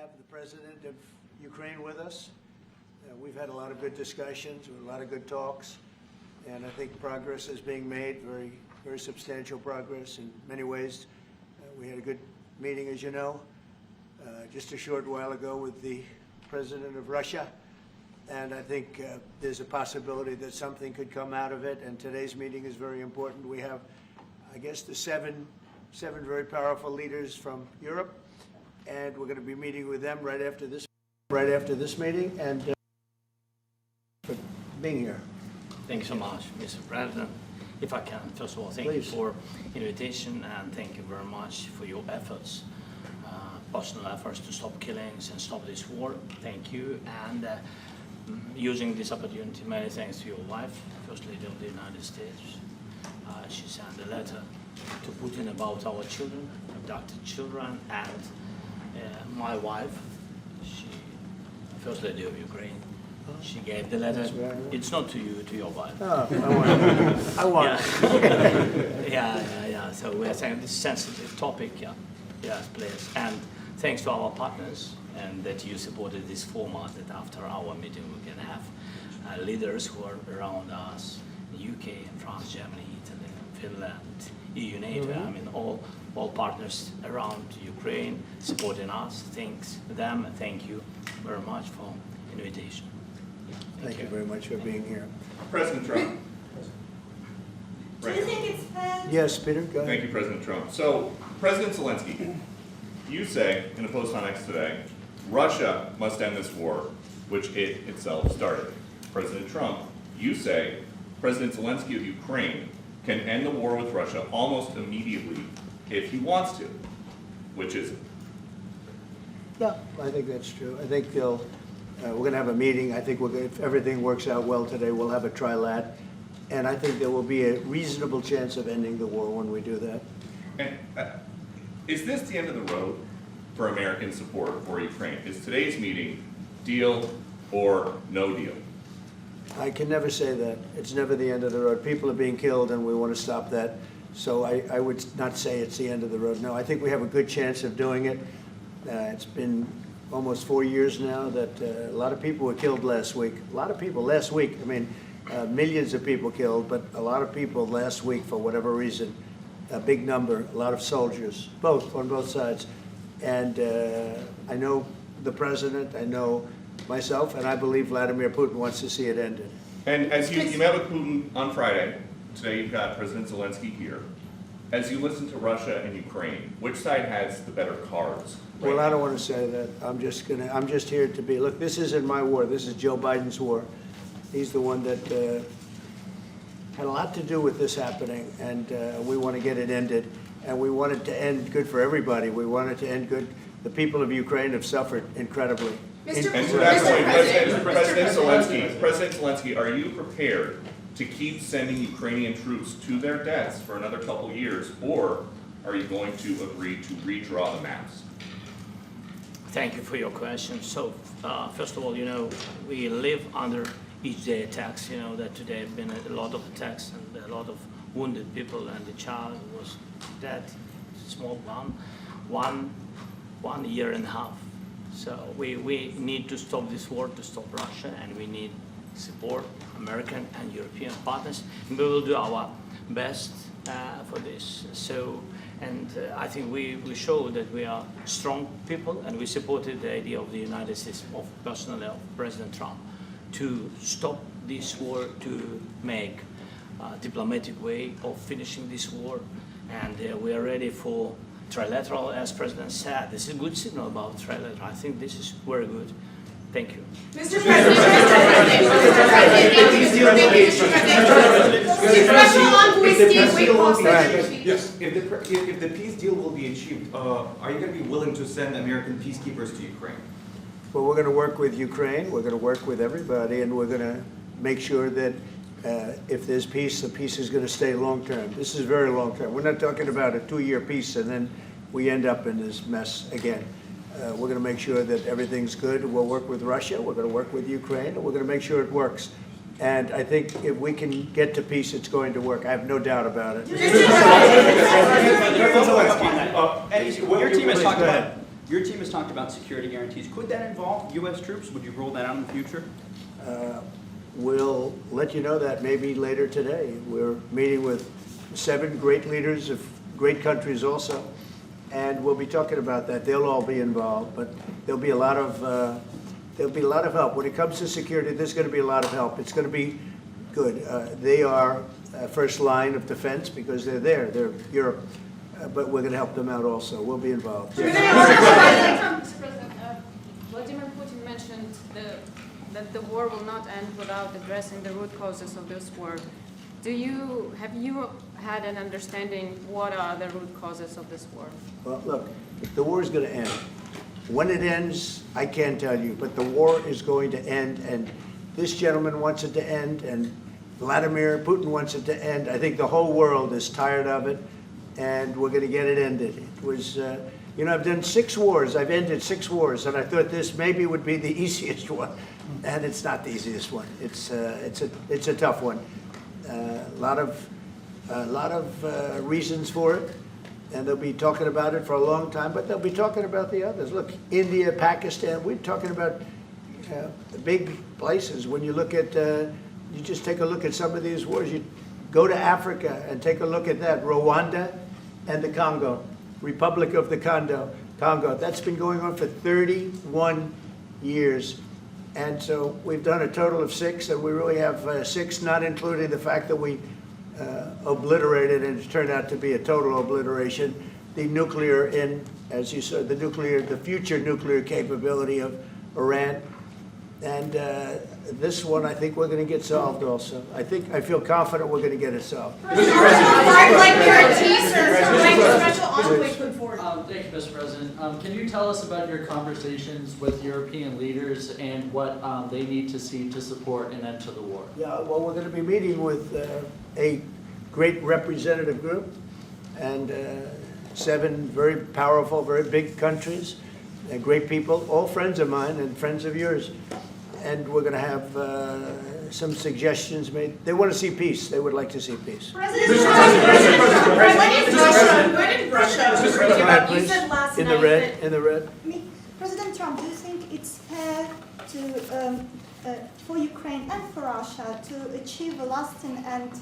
have the President of Ukraine with us. We've had a lot of good discussions, a lot of good talks, and I think progress is being made, very substantial progress in many ways. We had a good meeting, as you know, just a short while ago with the President of Russia, and I think there's a possibility that something could come out of it, and today's meeting is very important. We have, I guess, the seven very powerful leaders from Europe, and we're going to be meeting with them right after this meeting, and for being here. Thank you so much, Mr. President. If I can, first of all, thank you for invitation, and thank you very much for your efforts, personal efforts to stop killings and stop this war. Thank you, and using this opportunity, many thanks to your wife, First Lady of the United States. She sent a letter to Putin about our children, abducted children, and my wife, First Lady of Ukraine. She gave the letter. It's not to you, to your wife. Oh, I want it. Yeah. So we're saying this sensitive topic, yes, please. And thanks to our partners, and that you supported this format, that after our meeting we can have leaders who are around us, UK and France, Germany, Italy, Finland, EU, NATO, I mean all partners around Ukraine supporting us. Thanks to them, and thank you very much for invitation. Thank you very much for being here. President Trump. Do you think it's fair? Yes, Peter, go ahead. Thank you, President Trump. So, President Zelensky, you say in a post on X today, Russia must end this war, which it itself started. President Trump, you say President Zelensky of Ukraine can end the war with Russia almost immediately if he wants to. Which is it? No, I think that's true. I think we're going to have a meeting. I think if everything works out well today, we'll have a trilat. And I think there will be a reasonable chance of ending the war when we do that. And is this the end of the road for American support for Ukraine? Is today's meeting deal or no deal? I can never say that. It's never the end of the road. People are being killed, and we want to stop that. So I would not say it's the end of the road. No, I think we have a good chance of doing it. It's been almost 4 years now that a lot of people were killed last week. A lot of people last week. I mean, millions of people killed, but a lot of people last week for whatever reason. A big number, a lot of soldiers, on both sides. And I know the president, I know myself, and I believe Vladimir Putin wants to see it ended. And as you met with Putin on Friday, today you've got President Zelensky here. As you listen to Russia and Ukraine, which side has the better cards? Well, I don't want to say that. I'm just here to be, look, this isn't my war. This is Joe Biden's war. He's the one that had a lot to do with this happening, and we want to get it ended. And we want it to end good for everybody. We want it to end good. The people of Ukraine have suffered incredibly. And to that point, President Zelensky, are you prepared to keep sending Ukrainian troops to their deaths for another couple years, or are you going to agree to redraw the maps? Thank you for your question. So, first of all, we live under each day attacks. That today have been a lot of attacks and a lot of wounded people, and the child was dead, small one year and a half. So we need to stop this war, to stop Russia, and we need support American and European partners, and we will do our best for this. And I think we show that we are strong people, and we supported the idea of the United States, personally of President Trump, to stop this war, to make a diplomatic way of finishing this war, and we are ready for trilateral, as President said. This is a good signal about trilateral. I think this is very good. Thank you. Mr. President, Yes, if the peace deal will be achieved, are you going to be willing to send American peacekeepers to Ukraine? Well, we're going to work with Ukraine. We're going to work with everybody, and we're going to make sure that if there's peace, the peace is going to stay long term. This is very long term. We're not talking about a 2-year peace and then we end up in this mess again. We're going to make sure that everything's good. We'll work with Russia. We're going to work with Ukraine. And we're going to make sure it works. And I think if we can get to peace, it's going to work. I have no doubt about it. Your team has talked about Your team has talked about security guarantees. Could that involve U.S. troops? Would you roll that out in the future? We'll let you know that maybe later today. We're meeting with 7 great leaders of great countries also, and we'll be talking about that. They'll all be involved, but there'll be a lot of help. When it comes to security, there's going to be a lot of help. It's going to be good. They are first line of defense because they're there. They're Europe, but we're going to help them out also. We'll be involved. Mr. President, Vladimir Putin mentioned that the war will not end without addressing the root causes of this war. Have you had an understanding what are the root causes of this war? Well, look, the war is going to end. When it ends, I can't tell you, but the war is going to end, and this gentleman wants it to end, and Vladimir Putin wants it to end. I think the whole world is tired of it, and we're going to get it ended. It was, I've done 6 wars. I've ended 6 wars, and I thought this maybe would be the easiest one, and it's not the easiest one. It's a tough one. A lot of reasons for it, and they'll be talking about it for a long time, but they'll be talking about the others. Look, India, Pakistan, we're talking about the big places. When you look at, you just take a look at some of these wars. You go to Africa and take a look at that. Rwanda and the Congo, Republic of the Congo. That's been going on for 31 years. And so we've done a total of 6, and we really have 6, not including the fact that we obliterated, and it turned out to be a total obliteration, the nuclear, as you said, the future nuclear capability of Iran. And this one, I think we're going to get solved also. I feel confident we're going to get it solved. Like guarantees or like special envoy put forward. Thank you, Mr. President. Can you tell us about your conversations with European leaders and what they need to see to support an end to the war? Yeah, well, we're going to be meeting with a great representative group and 7 very powerful, very big countries, and great people, all friends of mine and friends of yours. And we're going to have some suggestions made. They want to see peace. They would like to see peace. President Russia? You said last In night the red, in the red. President Trump, do you think it's fair to, for Ukraine and for Russia to achieve a lasting and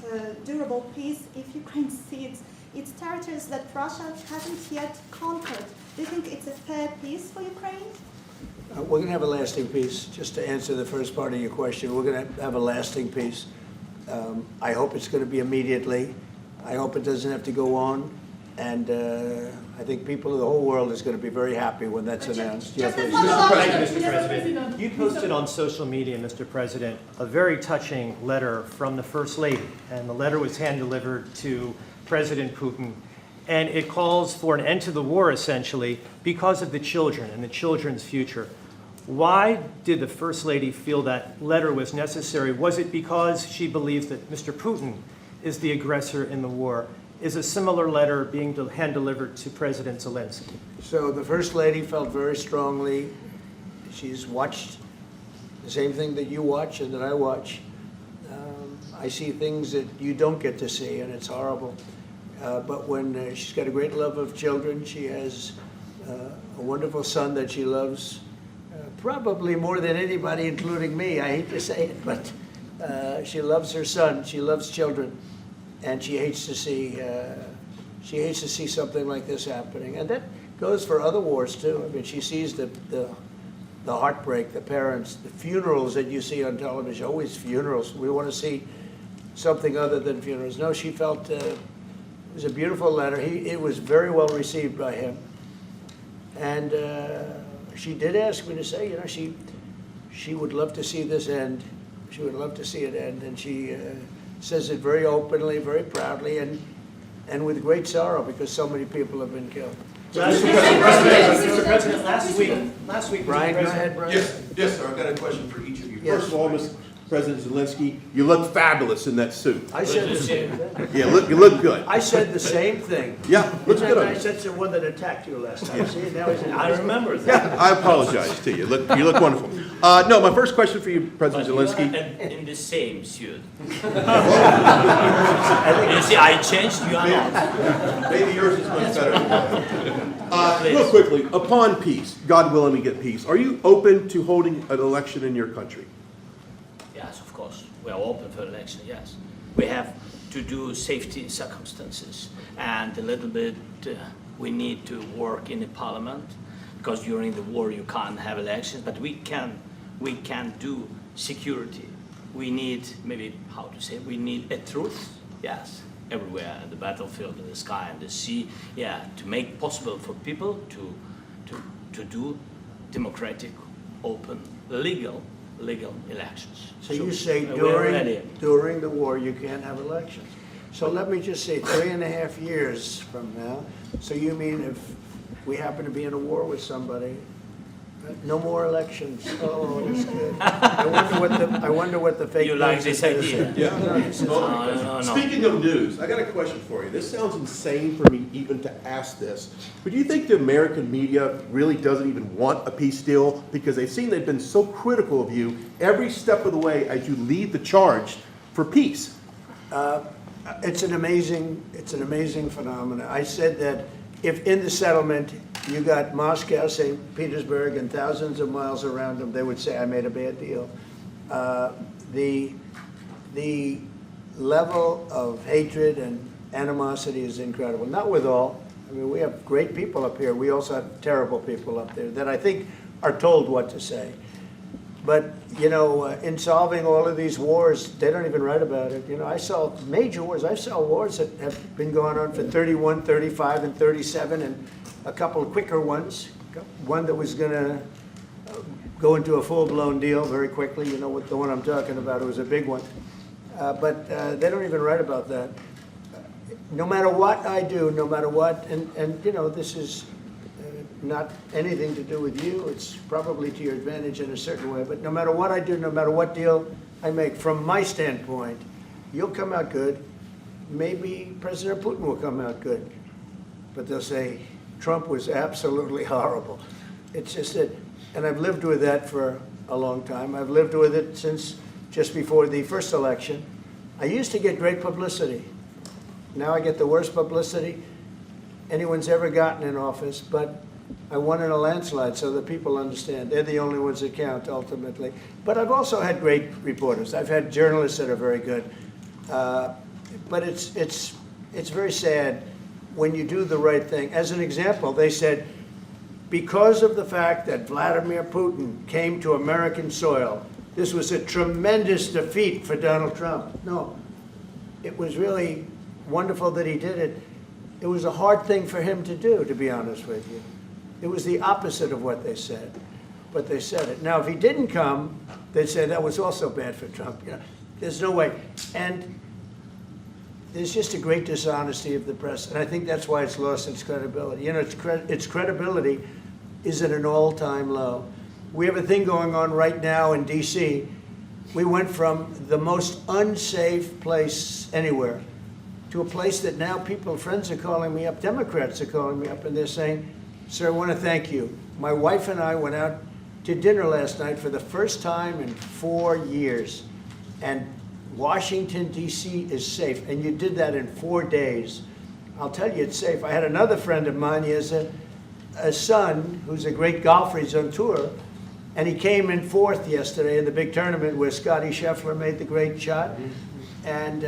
durable peace if Ukraine cedes its territories that Russia hasn't yet conquered? Do you think it's a fair peace for Ukraine? We're going to have a lasting peace. Just to answer the first part of your question, we're going to have a lasting peace. I hope it's going to be immediately. I hope it doesn't have to go on. And I think people of the whole world is going to be very happy when that's announced. Just a Yeah, follow-up. Mr. President, you posted on social media, Mr. President, a very touching letter from the First Lady, and the letter was hand-delivered to President Putin, and it calls for an end to the war, essentially, because of the children and the children's future. Why did the First Lady feel that letter was necessary? Was it because she believes that Mr. Putin is the aggressor in the war? Is a similar letter being hand-delivered to President Zelensky? So the First Lady felt very strongly. She's watched the same thing that you watch and that I watch. I see things that you don't get to see, and it's horrible. But when she's got a great love of children, she has a wonderful son that she loves, probably more than anybody, including me. I hate to say it, but she loves her son. She loves children, and she hates to see something like this happening. And that goes for other wars too. I mean, she sees the heartbreak, the parents, the funerals that you see on television. Always funerals. We want to see something other than funerals. No, she felt. It was a beautiful letter. It was very well received by him. And she did ask me to say, she would love to see this end. She would love to see it end. And she says it very openly, very proudly, and with great sorrow because so many people have been killed. Mr. President, last week, Brian, go ahead, Brian. Yes, sir. I've got a question for each of you. Yes. First of all, President Zelensky, you look fabulous in that suit. I said the same thing. Yeah, you look good. I said the same thing. Yeah, looks Isn't good that on nice? you. That's the one that attacked you last time. See, now he's in. I remember that. Yeah, I apologize to you. You look wonderful. No, my first question for you, President But you Zelensky. are in the same suit. You see, I changed, you are not. Maybe yours is much better than mine. Real quickly, upon peace, God willing we get peace, are you open to holding an election in your country? Yes, of course. We are open for election, yes. We have to do safety circumstances. And a little bit, we need to work in the parliament, because during the war you can't have elections, but we can do security. We need, maybe, how to say, we need a truth, yes, everywhere, in the battlefield, in the sky, in the sea, yeah, to make possible for people to do democratic, open, legal elections. So you say we're ready. during the war, you can't have elections. So let me just say, 3.5 years from now, so you mean if we happen to be in a war with somebody, no more elections? Oh, that's good. I wonder what the fake You like news this is idea? gonna say. Yeah. No, this is- No. Speaking of news, I got a question for you. This sounds insane for me even to ask this, but do you think the American media really doesn't even want a peace deal because they've seen they've been so critical of you every step of the way as you lead the charge for peace? It's an amazing phenomenon. I said that if in the settlement you got Moscow, St. Petersburg, and thousands of miles around them, they would say, I made a bad deal. The level of hatred and animosity is incredible. Not with all. I mean, we have great people up here. We also have terrible people up there that I think are told what to say. But, you know, in solving all of these wars, they don't even write about it. You know, I saw major wars. I saw wars that have been going on for 31, 35, and 37, and a couple of quicker ones. One that was going to go into a full-blown deal very quickly. You know what the one I'm talking about. It was a big one. But they don't even write about that. No matter what I do, no matter what, and you know, this is not anything to do with you. It's probably to your advantage in a certain way. But no matter what I do, no matter what deal I make, from my standpoint, you'll come out good. Maybe President Putin will come out good. But they'll say, Trump was absolutely horrible. It's just that, and I've lived with that for a long time. I've lived with it since just before the first election. I used to get great publicity. Now I get the worst publicity anyone's ever gotten in office, but I won in a landslide, so the people understand. They're the only ones that count, ultimately. But I've also had great reporters. I've had journalists that are very good. But it's very sad when you do the right thing. As an example, they said, because of the fact that Vladimir Putin came to American soil, this was a tremendous defeat for Donald Trump. No, it was really wonderful that he did it. It was a hard thing for him to do, to be honest with you. It was the opposite of what they said, but they said it. Now, if he didn't come, they'd say that was also bad for Trump. You know, there's no way. And there's just a great dishonesty of the press, and I think that's why it's lost its credibility. You know, its credibility is at an all-time low. We have a thing going on right now in D.C. We went from the most unsafe place anywhere to a place that now friends are calling me up, Democrats are calling me up, and they're saying, sir, I want to thank you. My wife and I went out to dinner last night for the first time in 4 years, and Washington, D.C. is safe, and you did that in 4 days. I'll tell you, it's safe. I had another friend of mine, he has a son who's a great golfer, he's on tour, and he came in 4th yesterday in the big tournament where Scotty Scheffler made the great shot, and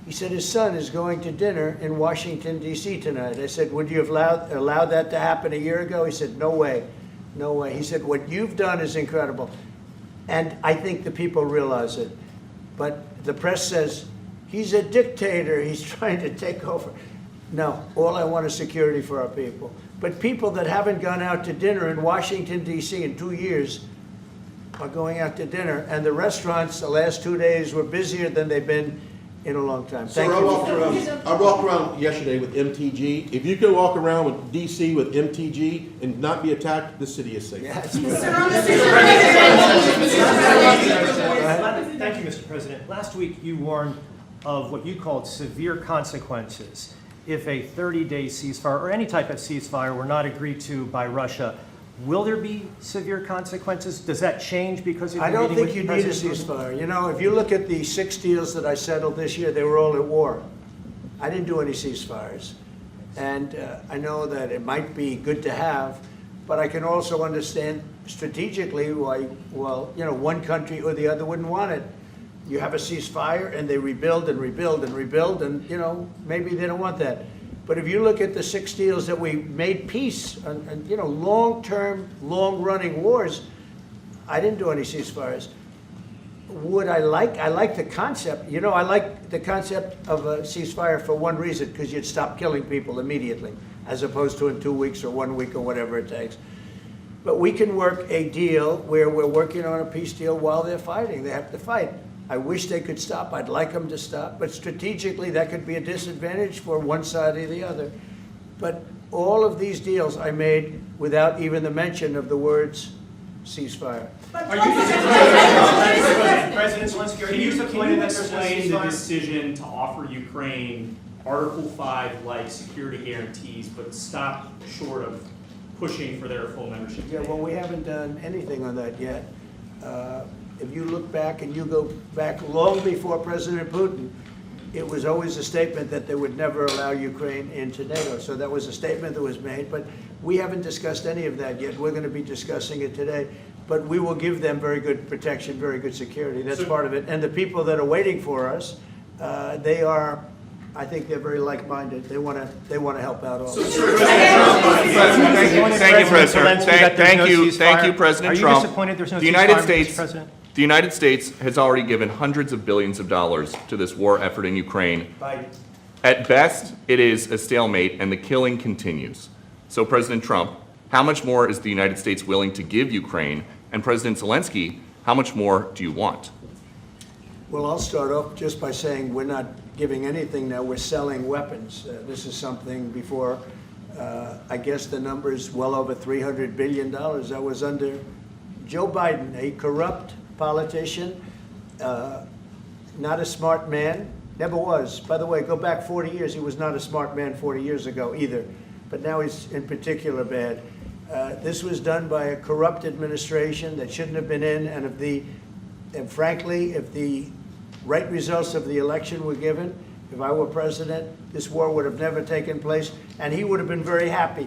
he said his son is going to dinner in Washington, D.C. tonight. I said, would you have allowed that to happen a year ago? He said, no way, no way. He said, what you've done is incredible. And I think the people realize it. But the press says, he's a dictator, he's trying to take over. No, all I want is security for our people. But people that haven't gone out to dinner in Washington, D.C. in 2 years are going out to dinner. And the restaurants the last 2 days were busier than they've been in a long time. Sir, Thank I you. walked around yesterday with MTG. If you could walk around with DC with MTG and not be attacked, this city is safe. Yeah, it's Sir, good. on the Thank you, Mr. President. Last week, you warned of what you called severe consequences if a 30-day ceasefire or any type of ceasefire were not agreed to by Russia. Will there be severe consequences? Does that change because of I your don't meeting think you with need a President Putin? ceasefire. You know, if you look at the 6 deals that I settled this year, they were all at war. I didn't do any ceasefires. And I know that it might be good to have, but I can also understand strategically why, well, you know, one country or the other wouldn't want it. You have a ceasefire and they rebuild and rebuild and rebuild, and, you know, maybe they don't want that. But if you look at the 6 deals that we made peace and you know, long-term, long-running wars, I didn't do any ceasefires. Would I like the concept, you know, I like the concept of a ceasefire for one reason, because you'd stop killing people immediately, as opposed to in 2 weeks or 1 week or whatever it takes. But we can work a deal where we're working on a peace deal while they're fighting. They have to fight. I wish they could stop. I'd like them to stop. But strategically, that could be a disadvantage for one side or the other. But all of these deals I made without even the mention of the words ceasefire. President Zelensky, are Can you you disappointed that there's no explain the ceasefire? decision to offer Ukraine Article 5-like security guarantees, but stop short of pushing for their full membership? Yeah, well, we haven't done anything on that yet. If you look back and you go back long before President Putin, it was always a statement that they would never allow Ukraine into NATO. So that was a statement that was made, but we haven't discussed any of that yet. We're going to be discussing it today. But we will give them very good protection, very good security. That's part of it. And the people that are waiting for us, they are, I think they're very like-minded. They want to help out all. Thank you, President. Thank you, President Trump. Are you disappointed there's no The United ceasefire, Mr. States, President? the United States has already given hundreds of billions of dollars to this war effort in Ukraine. At best, it is a stalemate, and the killing continues. So, President Trump, how much more is the United States willing to give Ukraine? And President Zelensky, how much more do you want? Well, I'll start off just by saying we're not giving anything now. We're selling weapons. This is something before, I guess the number is well over $300 billion. That was under Joe Biden, a corrupt politician, not a smart man, never was. By the way, go back 40 years, he was not a smart man 40 years ago either, but now he's in particular bad. This was done by a corrupt administration that shouldn't have been in, and frankly, if the right results of the election were given, if I were president, this war would have never taken place, and he would have been very happy,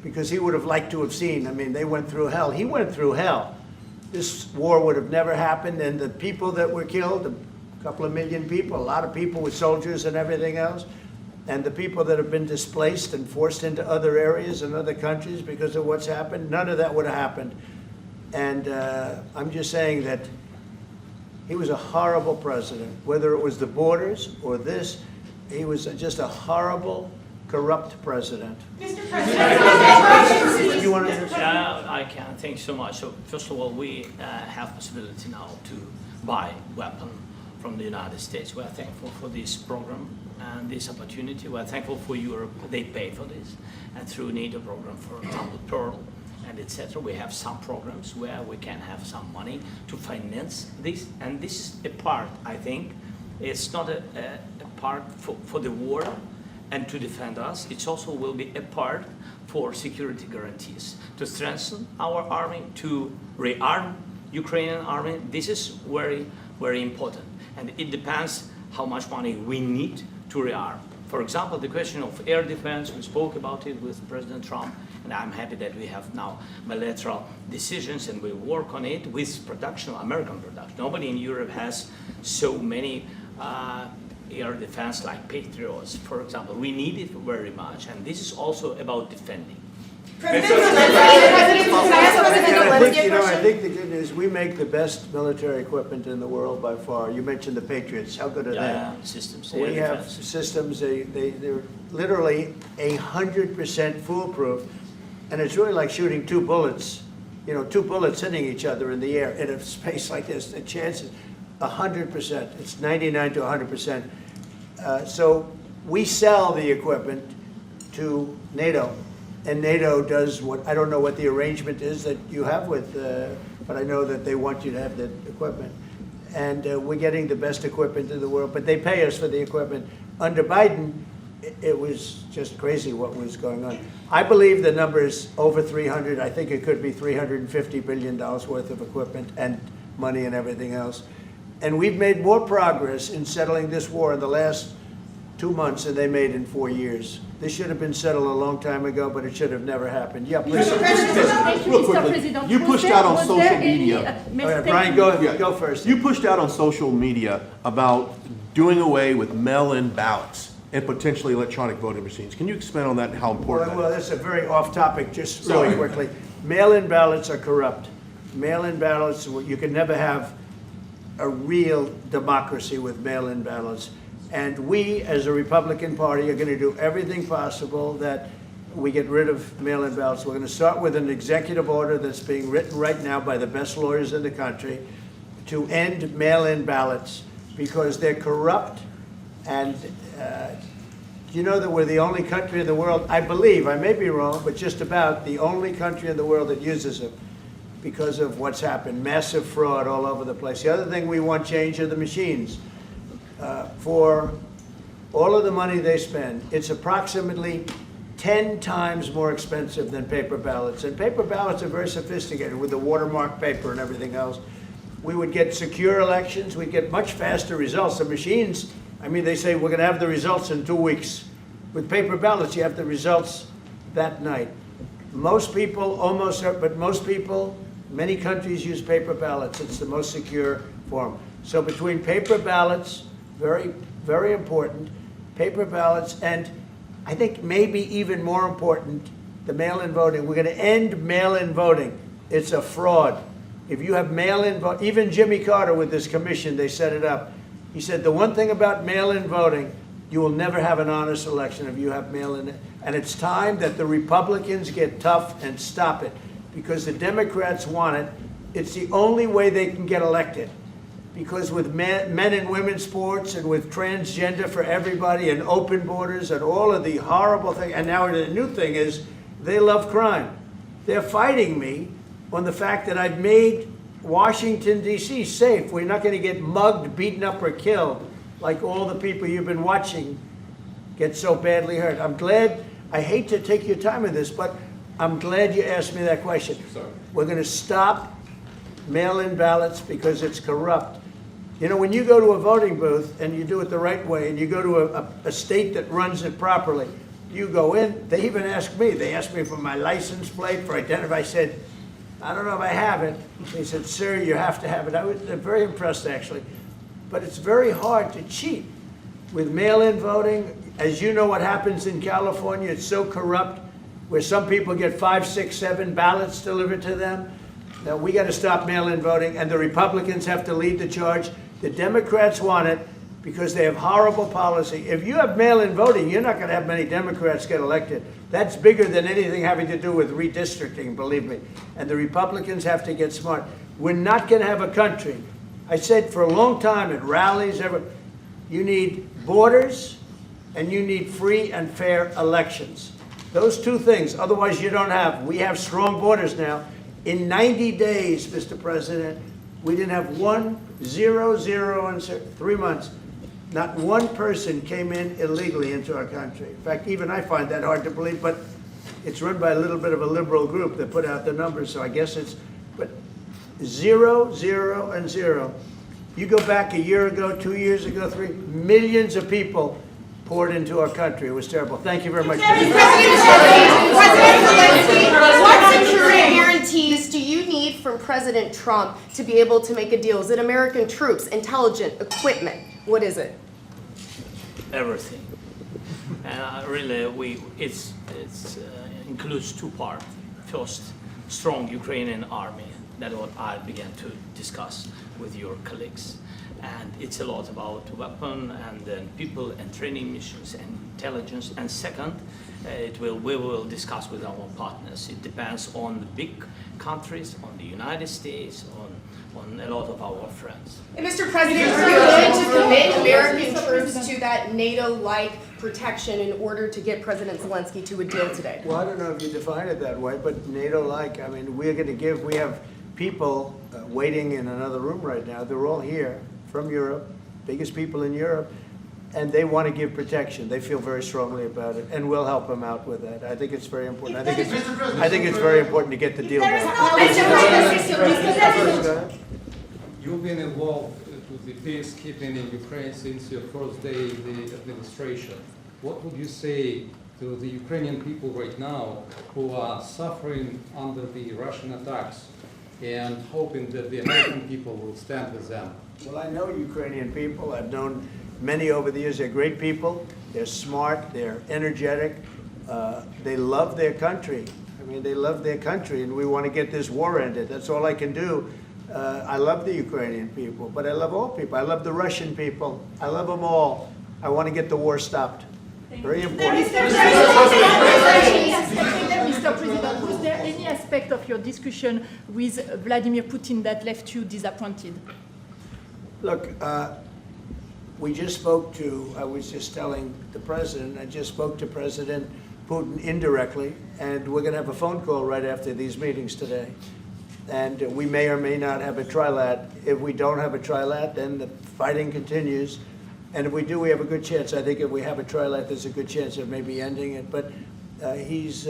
because he would have liked to have seen. I mean, they went through hell. He went through hell. This war would have never happened, and the people that were killed, a couple of million people, a lot of people with soldiers and everything else, and the people that have been displaced and forced into other areas and other countries because of what's happened, none of that would have happened. And I'm just saying that he was a horrible president, whether it was the borders or this, he was just a horrible, corrupt president. Mr. President, You want to I can. Thank you so much. So first of all, we have possibility now to buy weapon from the United States. We are thankful for this program and this opportunity. We are thankful for Europe. They pay for this. And through NATO program, for example, Pearl and etc., we have some programs where we can have some money to finance this. And this is a part, I think, it's not a part for the war and to defend us. It also will be a part for security guarantees, to strengthen our army, to rearm Ukrainian army. This is very, very important. And it depends how much money we need to rearm. For example, the question of air defense, we spoke about it with President Trump, and I'm happy that we have now bilateral decisions and we work on it with production, American production. Nobody in Europe has so many air defense like Patriots, for example. We need it very much, and this is also about defending. I think the good news, we make the best military equipment in the world by far. You mentioned the Patriots. How good are they? Systems. We have systems, they're literally 100% foolproof. And it's really like shooting two bullets, two bullets hitting each other in the air in a space like this. The chance is 100%. It's 99 to 100%. So we sell the equipment to NATO, and NATO does what, I don't know what the arrangement is that you have with, but I know that they want you to have the equipment. And we're getting the best equipment in the world, but they pay us for the equipment. Under Biden, it was just crazy what was going on. I believe the number is over 300. I think it could be $350 billion worth of equipment and money and everything else. And we've made more progress in settling this war in the last 2 months than they made in 4 years. This should have been settled a long time ago, but it should have never happened. Yeah, please. Thank you, Mr. President. You pushed out on social media. All right, Brian, go first. You pushed out on social media about doing away with mail-in ballots and potentially electronic voting machines. Can you expand on that and how important Well, that is? that's a very off-topic, just really quickly. Mail-in ballots are corrupt. Mail-in ballots, you can never have a real democracy with mail-in ballots. And we, as a Republican Party, are going to do everything possible that we get rid of mail-in ballots. We're going to start with an executive order that's being written right now by the best lawyers in the country to end mail-in ballots because they're corrupt. And you know that we're the only country in the world, I believe, I may be wrong, but just about the only country in the world that uses them because of what's happened, massive fraud all over the place. The other thing we want change are the machines. For all of the money they spend, it's approximately 10 times more expensive than paper ballots. And paper ballots are very sophisticated with the watermark paper and everything else. We would get secure elections. We'd get much faster results. The machines, I mean, they say we're going to have the results in 2 weeks. With paper ballots, you have the results that night. Most people, but most people, many countries use paper ballots. It's the most secure form. So between paper ballots, very, very important, paper ballots, and I think maybe even more important, the mail-in voting. We're going to end mail-in voting. It's a fraud. If you have mail-in vote, even Jimmy Carter with this commission, they set it up. He said the one thing about mail-in voting, you will never have an honest election if you have mail-in. And it's time that the Republicans get tough and stop it because the Democrats want it. It's the only way they can get elected. Because with men and women's sports and with transgender for everybody and open borders and all of the horrible things, and now the new thing is they love crime. They're fighting me on the fact that I've made Washington, D.C. safe. We're not going to get mugged, beaten up, or killed like all the people you've been watching get so badly hurt. I'm glad, I hate to take your time with this, but I'm glad you asked me that question. Sorry. We're going to stop mail-in ballots because it's corrupt. You know, when you go to a voting booth and you do it the right way and you go to a state that runs it properly, you go in, they even ask me, they asked me for my license plate, for identity. I said, I don't know if I have it. They said, sir, you have to have it. I was very impressed, actually. But it's very hard to cheat with mail-in voting. As you know what happens in California, it's so corrupt, where some people get 5, 6, 7 ballots delivered to them. Now, we got to stop mail-in voting, and the Republicans have to lead the charge. The Democrats want it because they have horrible policy. If you have mail-in voting, you're not going to have many Democrats get elected. That's bigger than anything having to do with redistricting, believe me. And the Republicans have to get smart. We're not going to have a country. I said for a long time at rallies, you need borders and you need free and fair elections. Those two things, otherwise you don't have. We have strong borders now. In 90 days, Mr. President, we didn't have 1, 0, 0, and 3 months. Not one person came in illegally into our country. In fact, even I find that hard to believe, but it's run by a little bit of a liberal group that put out the numbers, so I guess it's, but 0, 0, and 0. You go back a year ago, 2 years ago, 3, millions of people poured into our country. It was terrible. Thank you very much. President Zelensky, what security guarantees do you need from President Trump to be able to make a deal? Is it American troops, intelligence, equipment? What is it? Everything. And really, it includes 2 parts. First, strong Ukrainian army. That's what I began to discuss with your colleagues. And it's a lot about weapon and then people and training missions and intelligence. And second, we will discuss with our partners. It depends on the big countries, on the United States, on a lot of our friends. And Mr. President, are you willing to commit American troops to that NATO-like protection in order to get President Zelensky to a deal today? Well, I don't know if you define it that way, but NATO-like, I mean, we have people waiting in another room right now. They're all here from Europe, biggest people in Europe, and they want to give protection. They feel very strongly about it, and we'll help them out with that. I think it's very important. I think it's very important to get the deal done. You've been involved with the peacekeeping in Ukraine since your first day in the administration. What would you say to the Ukrainian people right now who are suffering under the Russian attacks and hoping that the American people will stand with them? Well, I know Ukrainian people. I've known many over the years. They're great people. They're smart. They're energetic. They love their country. I mean, they love their country, and we want to get this war ended. That's all I can do. I love the Ukrainian people, but I love all people. I love the Russian people. I love them all. I want to get the war stopped. Very important. Mr. President, was there any aspect of your discussion with Vladimir Putin that left you disappointed? Look, we just spoke to, I was just telling the president, I just spoke to President Putin indirectly, and we're going to have a phone call right after these meetings today. And we may or may not have a trilat. If we don't have a trilat, then the fighting continues. And if we do, we have a good chance. I think if we have a trilat, there's a good chance of maybe ending it. But he's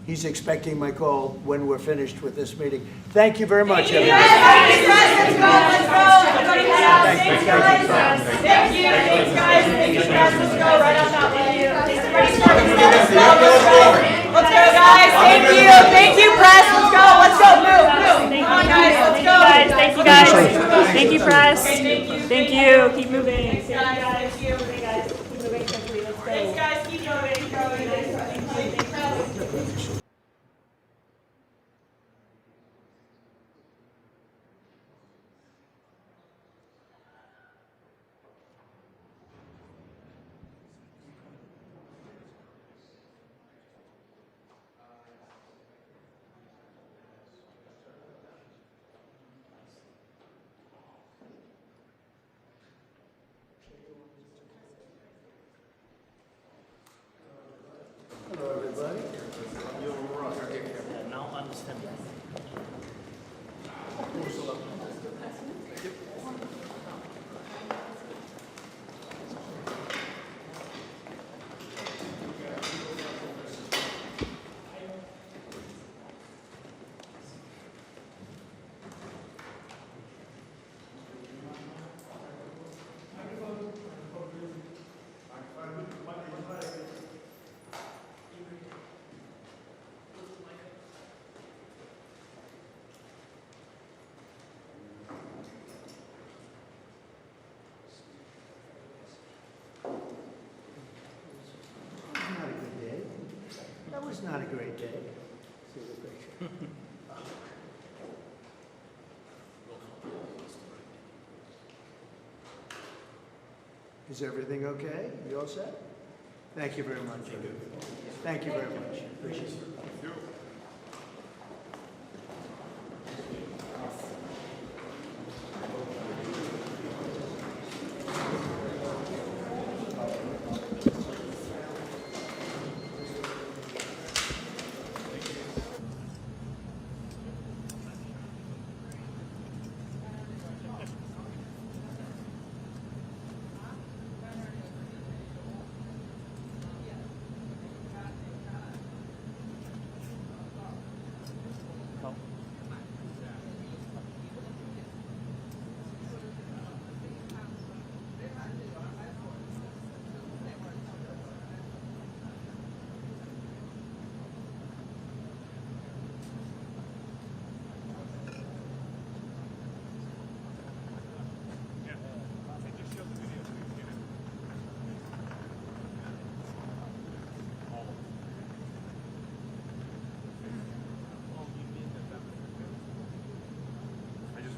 expecting my call when we're finished with this meeting. Thank you very much, everybody. Let's go, guys. Thank you, press. Let's go. Let's go. Move. Come on, guys. Let's go. Thank you, guys. Thank you, press. Thank you. Keep moving. Thank you, guys. Keep moving quickly. Let's go. Thanks, guys. Keep going. Hello, everybody. Now understand. That was not a great day. Is everything okay? You all set? Thank you very much. Thank you very much. Appreciate it.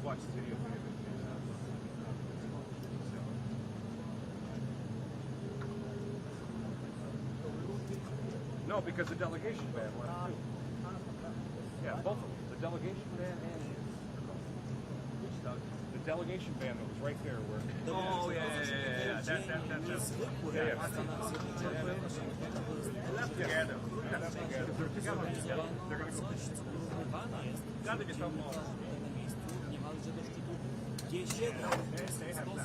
Watch the video. No, because the delegation ban left too. Yeah, both of them. The delegation ban and his. The delegation ban that was right there where. Oh yeah. That's yeah. Left together. They're together. They're gonna go. Gotta get some more. They have that.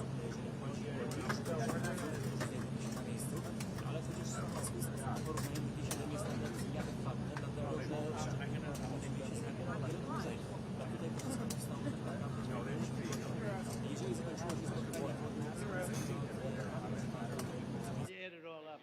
You add it all up.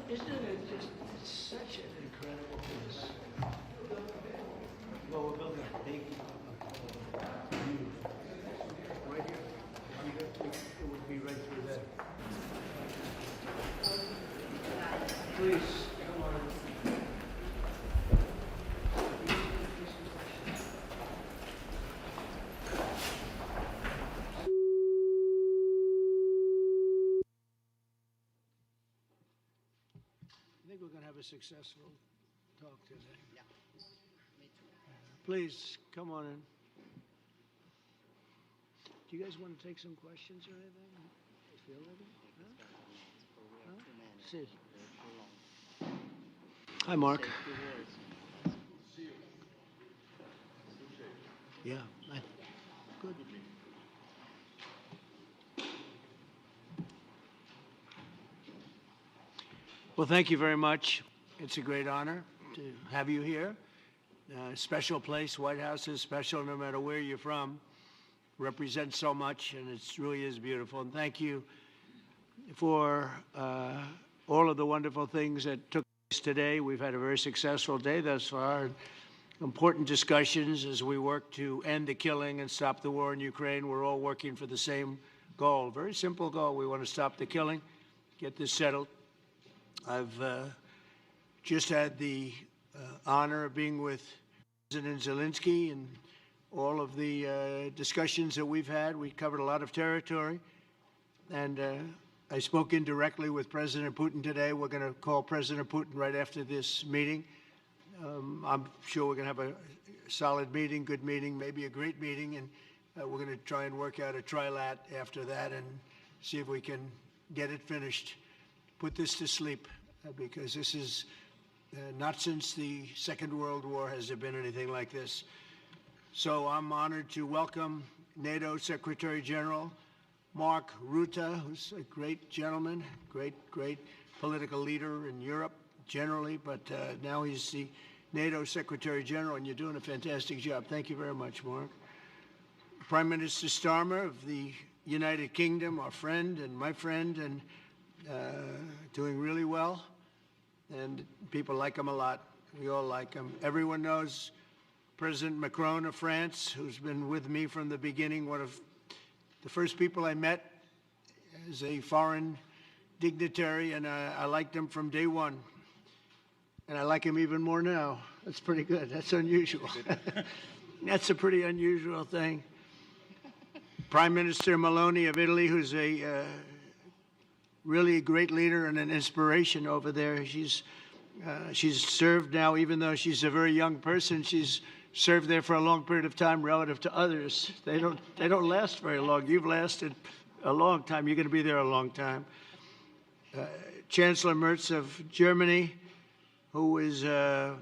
Isn't it just such an incredible place? Well, we're building a big Right here. It would be right through there. Please, come on. I think we're going to have a successful talk today. Yeah, me too. Please, come on in. Do you guys want to take some questions or anything? Feel ready? Huh? Sit. Hi, Mark. Yeah, good. Well, thank you very much. It's a great honor to have you here. Special place. White House is special no matter where you're from. Represents so much, and it really is beautiful. And thank you for all of the wonderful things that took place today. We've had a very successful day thus far. Important discussions as we work to end the killing and stop the war in Ukraine. We're all working for the same goal. Very simple goal. We want to stop the killing, get this settled. I've just had the honor of being with President Zelensky and all of the discussions that we've had. We covered a lot of territory, and I spoke indirectly with President Putin today. We're going to call President Putin right after this meeting. I'm sure we're going to have a solid meeting, good meeting, maybe a great meeting, and we're going to try and work out a trilat after that and see if we can get it finished. Put this to sleep, because this is not since the Second World War has there been anything like this. So I'm honored to welcome NATO Secretary General Mark Rutte, who's a great gentleman, great political leader in Europe generally, but now he's the NATO Secretary General, and you're doing a fantastic job. Thank you very much, Mark. Prime Minister Starmer of the United Kingdom, our friend and my friend, and doing really well, and people like him a lot. We all like him. Everyone knows President Macron of France, who's been with me from the beginning, one of the first people I met as a foreign dignitary, and I liked him from day one. and I like him even more now. That's pretty good. That's unusual. That's a pretty unusual thing. Prime Minister Meloni of Italy, who's a really a great leader and an inspiration over there. She's served now, even though she's a very young person, she's served there for a long period of time relative to others. They don't last very long. You've lasted a long time. You're going to be there a long time. Chancellor Merz of Germany, who is a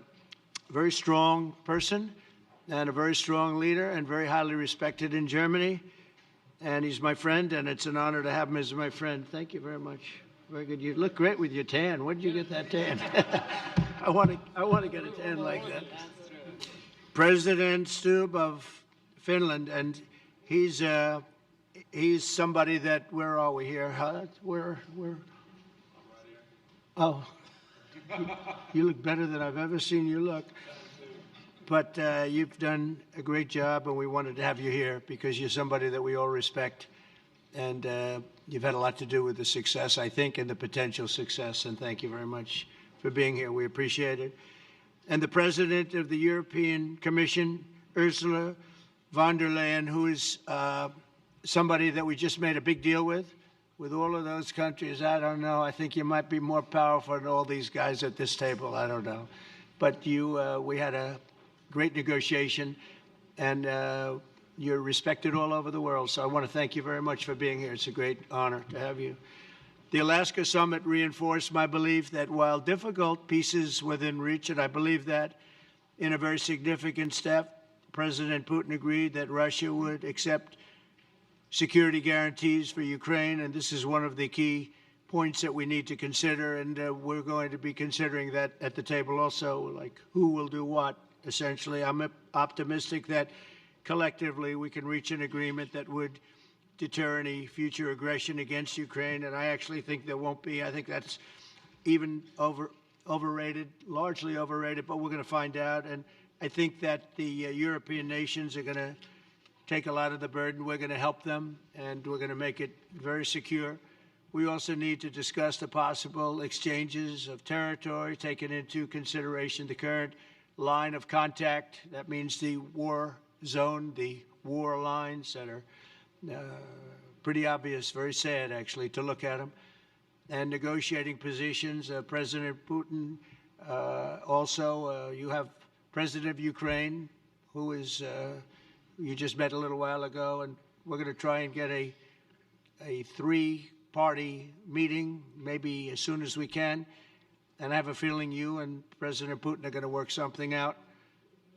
very strong person and a very strong leader and very highly respected in Germany. And he's my friend, and it's an honor to have him as my friend. Thank you very much. Very good. You look great with your tan. Where did you get that tan? I want to get a tan like that. President Stubb of Finland, and he's somebody that, where are we here? Where? Oh, you look better than I've ever seen you look. But you've done a great job, and we wanted to have you here because you're somebody that we all respect. And you've had a lot to do with the success, I think, and the potential success. And thank you very much for being here. We appreciate it. And the President of the European Commission, Ursula von der Leyen, who is somebody that we just made a big deal with all of those countries. I don't know. I think you might be more powerful than all these guys at this table. I don't know. But we had a great negotiation, and you're respected all over the world. So I want to thank you very much for being here. It's a great honor to have you. The Alaska Summit reinforced my belief that while difficult, peace is within reach, and I believe that in a very significant step, President Putin agreed that Russia would accept security guarantees for Ukraine, and this is one of the key points that we need to consider, and we're going to be considering that at the table also, like who will do what, essentially. I'm optimistic that collectively we can reach an agreement that would deter any future aggression against Ukraine, and I actually think there won't be. I think that's even overrated, largely overrated, but we're going to find out. And I think that the European nations are going to take a lot of the burden. We're going to help them, and we're going to make it very secure. We also need to discuss the possible exchanges of territory, taking into consideration the current line of contact. That means the war zone, the war lines that are pretty obvious, very sad, actually, to look at them. And negotiating positions. President Putin, also, you have President of Ukraine, who is, you just met a little while ago, and we're going to try and get a three-party meeting, maybe as soon as we can. And I have a feeling you and President Putin are going to work something out.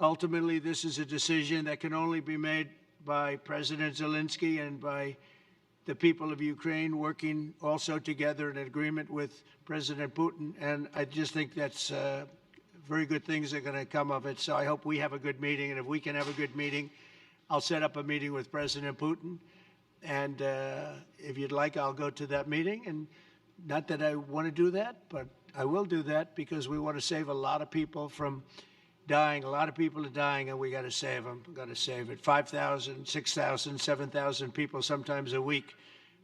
Ultimately, this is a decision that can only be made by President Zelensky and by the people of Ukraine working also together in agreement with President Putin. And I just think that's very good things are going to come of it. So I hope we have a good meeting. And if we can have a good meeting, I'll set up a meeting with President Putin. And if you'd like, I'll go to that meeting. And not that I want to do that, but I will do that because we want to save a lot of people from dying. A lot of people are dying, and we got to save them. We got to save it. 5,000, 6,000, 7,000 people sometimes a week.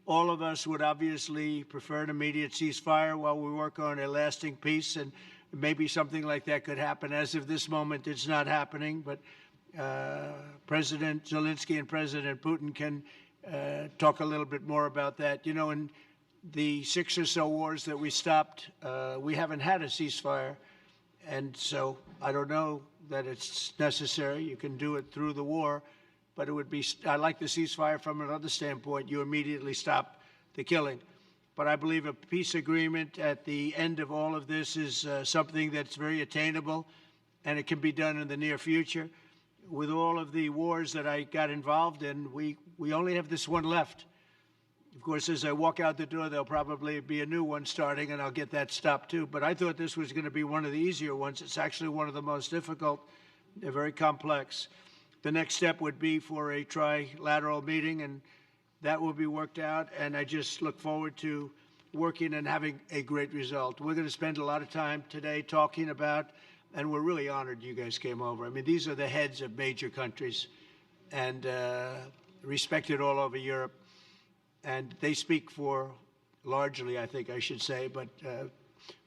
All of us would obviously prefer an immediate ceasefire while we work on a lasting peace, and maybe something like that could happen. As of this moment, it's not happening, but President Zelensky and President Putin can talk a little bit more about that. You know, in the 6 or so wars that we stopped, we haven't had a ceasefire. And so I don't know that it's necessary. You can do it through the war, but it would be, I like the ceasefire from another standpoint. You immediately stop the killing. But I believe a peace agreement at the end of all of this is something that's very attainable, and it can be done in the near future. With all of the wars that I got involved in, we only have this one left. Of course, as I walk out the door, there'll probably be a new one starting, and I'll get that stopped too. But I thought this was going to be one of the easier ones. It's actually one of the most difficult. They're very complex. The next step would be for a trilateral meeting, and that will be worked out. And I just look forward to working and having a great result. We're going to spend a lot of time today talking about, and we're really honored you guys came over. I mean, these are the heads of major countries and respected all over Europe. And they speak for, largely, I think I should say, but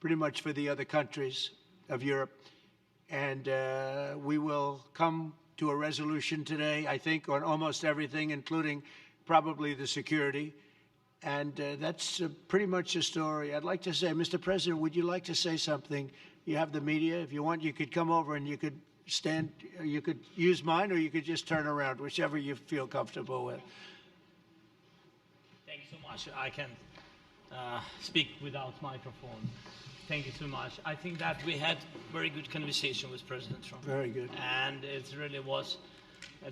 pretty much for the other countries. of Europe. And we will come to a resolution today, I think, on almost everything, including probably the security. And that's pretty much the story. I'd like to say, Mr. President, would you like to say something? You have the media. If you want, you could come over and you could stand, you could use mine, or you could just turn around, whichever you feel comfortable with. Thank you so much. I can speak without microphone. Thank you so much. I think that we had very good conversation with President Trump. Very good. And it really was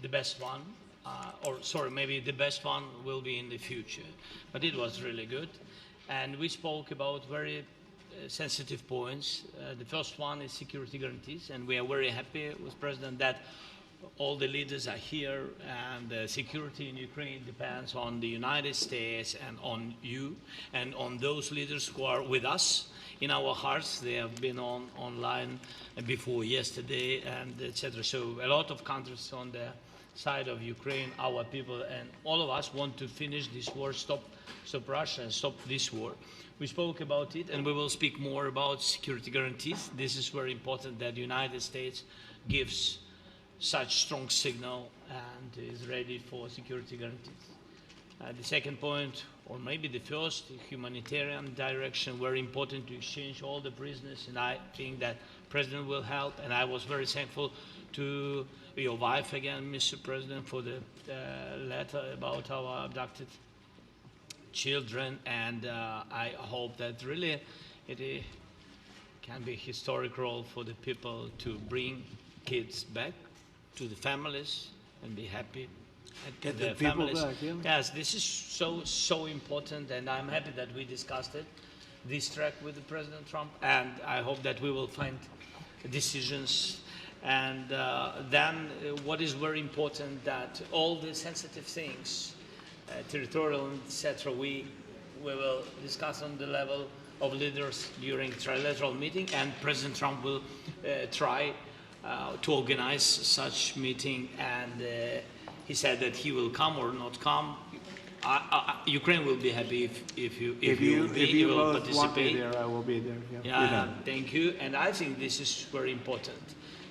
the best one. Or sorry, maybe the best one will be in the future. But it was really good. And we spoke about very sensitive points. The first one is security guarantees. And we are very happy with President that all the leaders are here, and the security in Ukraine depends on the United States and on you and on those leaders who are with us in our hearts. They have been online before yesterday, and etc. So a lot of countries on the side of Ukraine, our people, and all of us want to finish this war, stop Russia and stop this war. We spoke about it, and we will speak more about security guarantees. This is very important that the United States gives such strong signal and is ready for security guarantees. The second point, or maybe the first, humanitarian direction, very important to exchange all the prisoners, and I think that President will help. And I was very thankful to your wife again, Mr. President, for the letter about our abducted children, and I hope that really it can be a historic role for the people to bring kids back to the families and be happy. Get the people back, yeah. Yes, this is so important, and I'm happy that we discussed it, this track with the President Trump, and I hope that we will find decisions. And then what is very important, that all the sensitive things, territorial, etc., we will discuss on the level of leaders during trilateral meeting, and President Trump will try to organize such meeting, and he said that he will come or not come. Ukraine will be happy if you will both participate. want me there, I will be there. Yeah, thank you. And I think this is very important.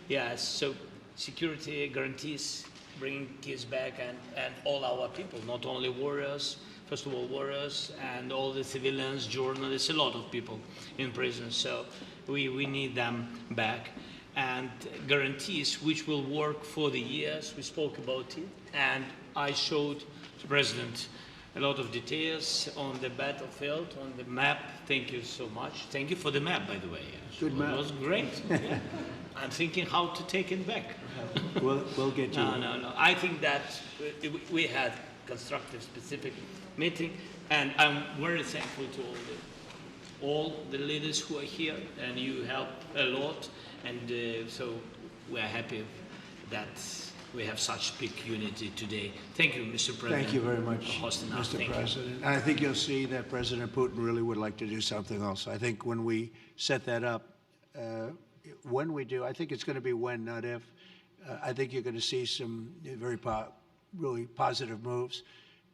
Yes, so security guarantees, bringing kids back, and all our people, not only warriors, first of all warriors, and all the civilians, journalists, a lot of people in prison. So we need them back. And guarantees which will work for the years. We spoke about it, and I showed the President a lot of details on the battlefield, on the map. Thank you so much. Thank you for the map, by the way. Good map. It was great. Yeah. I'm thinking how to take it back. We'll get you. No. I think that we had constructive, specific meeting, and I'm very thankful to all the leaders who are here, and you help a lot. And so we are happy that we have such big unity today. Thank you, Mr. President. Thank you very much, for hosting us. Mr. President. And I think you'll see that President Putin really would like to do something else. I think when we set that up, when we do, I think it's going to be when, not if. I think you're going to see some very really positive moves.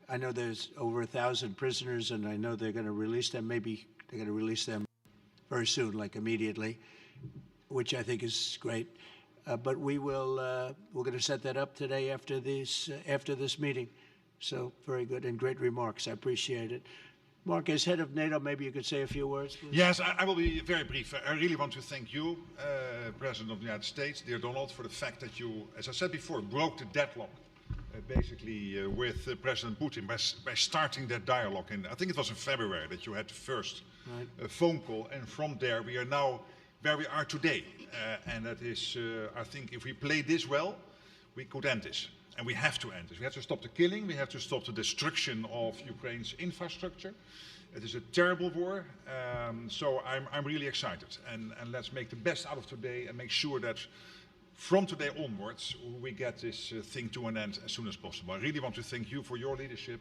I know there's over 1,000 prisoners, and I know they're going to release them. Maybe they're going to release them very soon, like immediately, which I think is great. But we're going to set that up today after this meeting. So very good and great remarks. I appreciate it. Mark, as head of NATO, maybe you could say a few words, please. Yes, I will be very brief. I really want to thank you, President of the United States, dear Donald, for the fact that you, as I said before, broke the deadlock basically with President Putin by starting that dialogue. And I think it was in February that you had the first phone call, and from there we are now where we are today. And that is, I think, if we play this well, we could end this. And we have to end this. We have to stop the killing. We have to stop the destruction of Ukraine's infrastructure. It is a terrible war. So I'm really excited. And let's make the best out of today and make sure that from today onwards, we get this thing to an end as soon as possible. I really want to thank you for your leadership,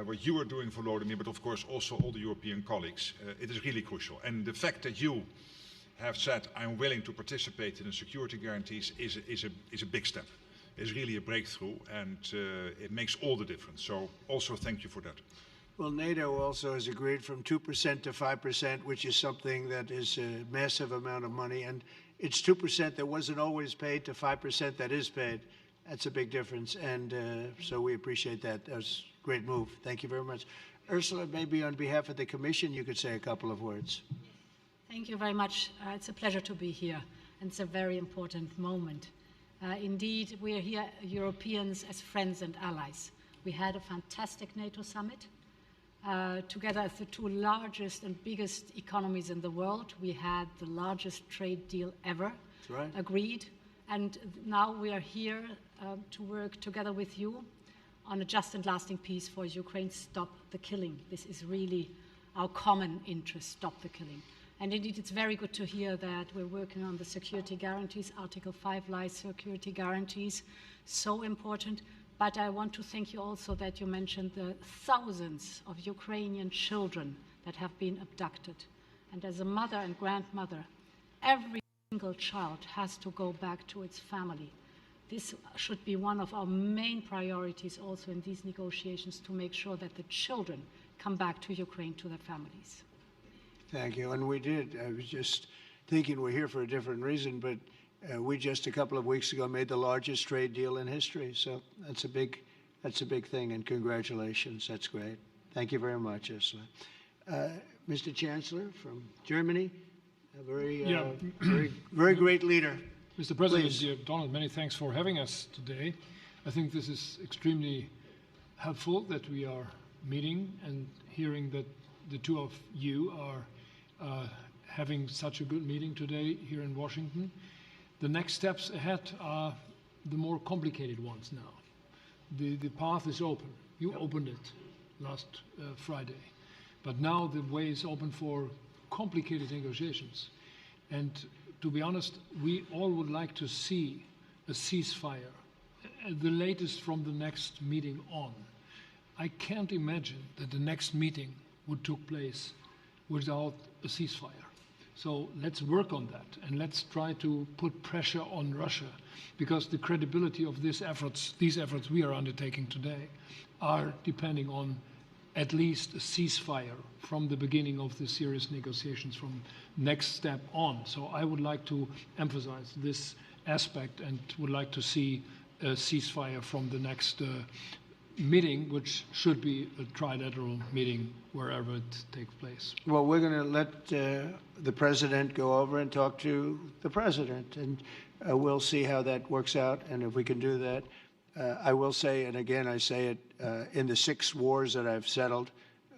what you are doing for Volodymyr, but of course also all the European colleagues. It is really crucial. And the fact that you have said, I'm willing to participate in the security guarantees is a big step. It's really a breakthrough, and it makes all the difference. So also thank you for that. Well, NATO also has agreed from 2% to 5%, which is something that is a massive amount of money. And it's 2% that wasn't always paid to 5% that is paid. That's a big difference. And so we appreciate that. That was a great move. Thank you very much. Ursula, maybe on behalf of the Commission, you could say a couple of words. Thank you very much. It's a pleasure to be here, and it's a very important moment. Indeed, we are here, Europeans, as friends and allies. We had a fantastic NATO summit. Together as the two largest and biggest economies in the world, we had the largest trade deal ever agreed. And now we are here to work together with you on a just and lasting peace for Ukraine. Stop the killing. This is really our common interest, stop the killing. And indeed, it's very good to hear that we're working on the security guarantees, Article 5 lies security guarantees, so important. But I want to thank you also that you mentioned the thousands of Ukrainian children that have been abducted. And as a mother and grandmother, every single child has to go back to its family. This should be one of our main priorities also in these negotiations, to make sure that the children come back to Ukraine, to their families. Thank you. And we did. I was just thinking we're here for a different reason, but we just a couple of weeks ago made the largest trade deal in history. So that's a big thing, and congratulations. That's great. Thank you very much, Ursula. Mr. Chancellor from Germany, a very great leader. Mr. President, Please. dear Donald, many thanks for having us today. I think this is extremely helpful that we are meeting and hearing that the two of you are having such a good meeting today here in Washington. The next steps ahead are the more complicated ones now. The path is open. You opened it last Friday. But now the way is open for complicated negotiations. And to be honest, we all would like to see a ceasefire, the latest from the next meeting on. I can't imagine that the next meeting would take place without a ceasefire. So let's work on that, and let's try to put pressure on Russia, because the credibility of these efforts we are undertaking today are depending on at least a ceasefire from the beginning of the serious negotiations from next step on. So I would like to emphasize this aspect and would like to see a ceasefire from the next meeting, which should be a trilateral meeting wherever it takes place. Well, we're going to let the president go over and talk to the president, and we'll see how that works out, and if we can do that. I will say, and again I say it, in the 6 wars that I've settled,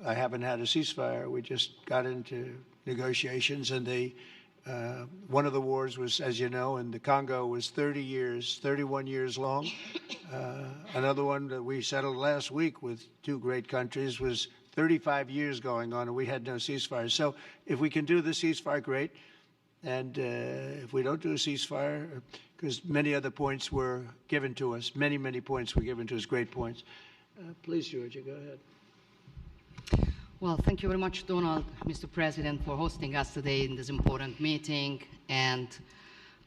I haven't had a ceasefire. We just got into negotiations, and one of the wars was, as you know, in the Congo was 31 years long. Another one that we settled last week with 2 great countries was 35 years going on, and we had no ceasefire. So if we can do the ceasefire, great. And if we don't do a ceasefire, because many other points were given to us, many points were given to us, great points. Please, Georgia, go ahead. Well, thank you very much, Donald, Mr. President, for hosting us today in this important meeting. And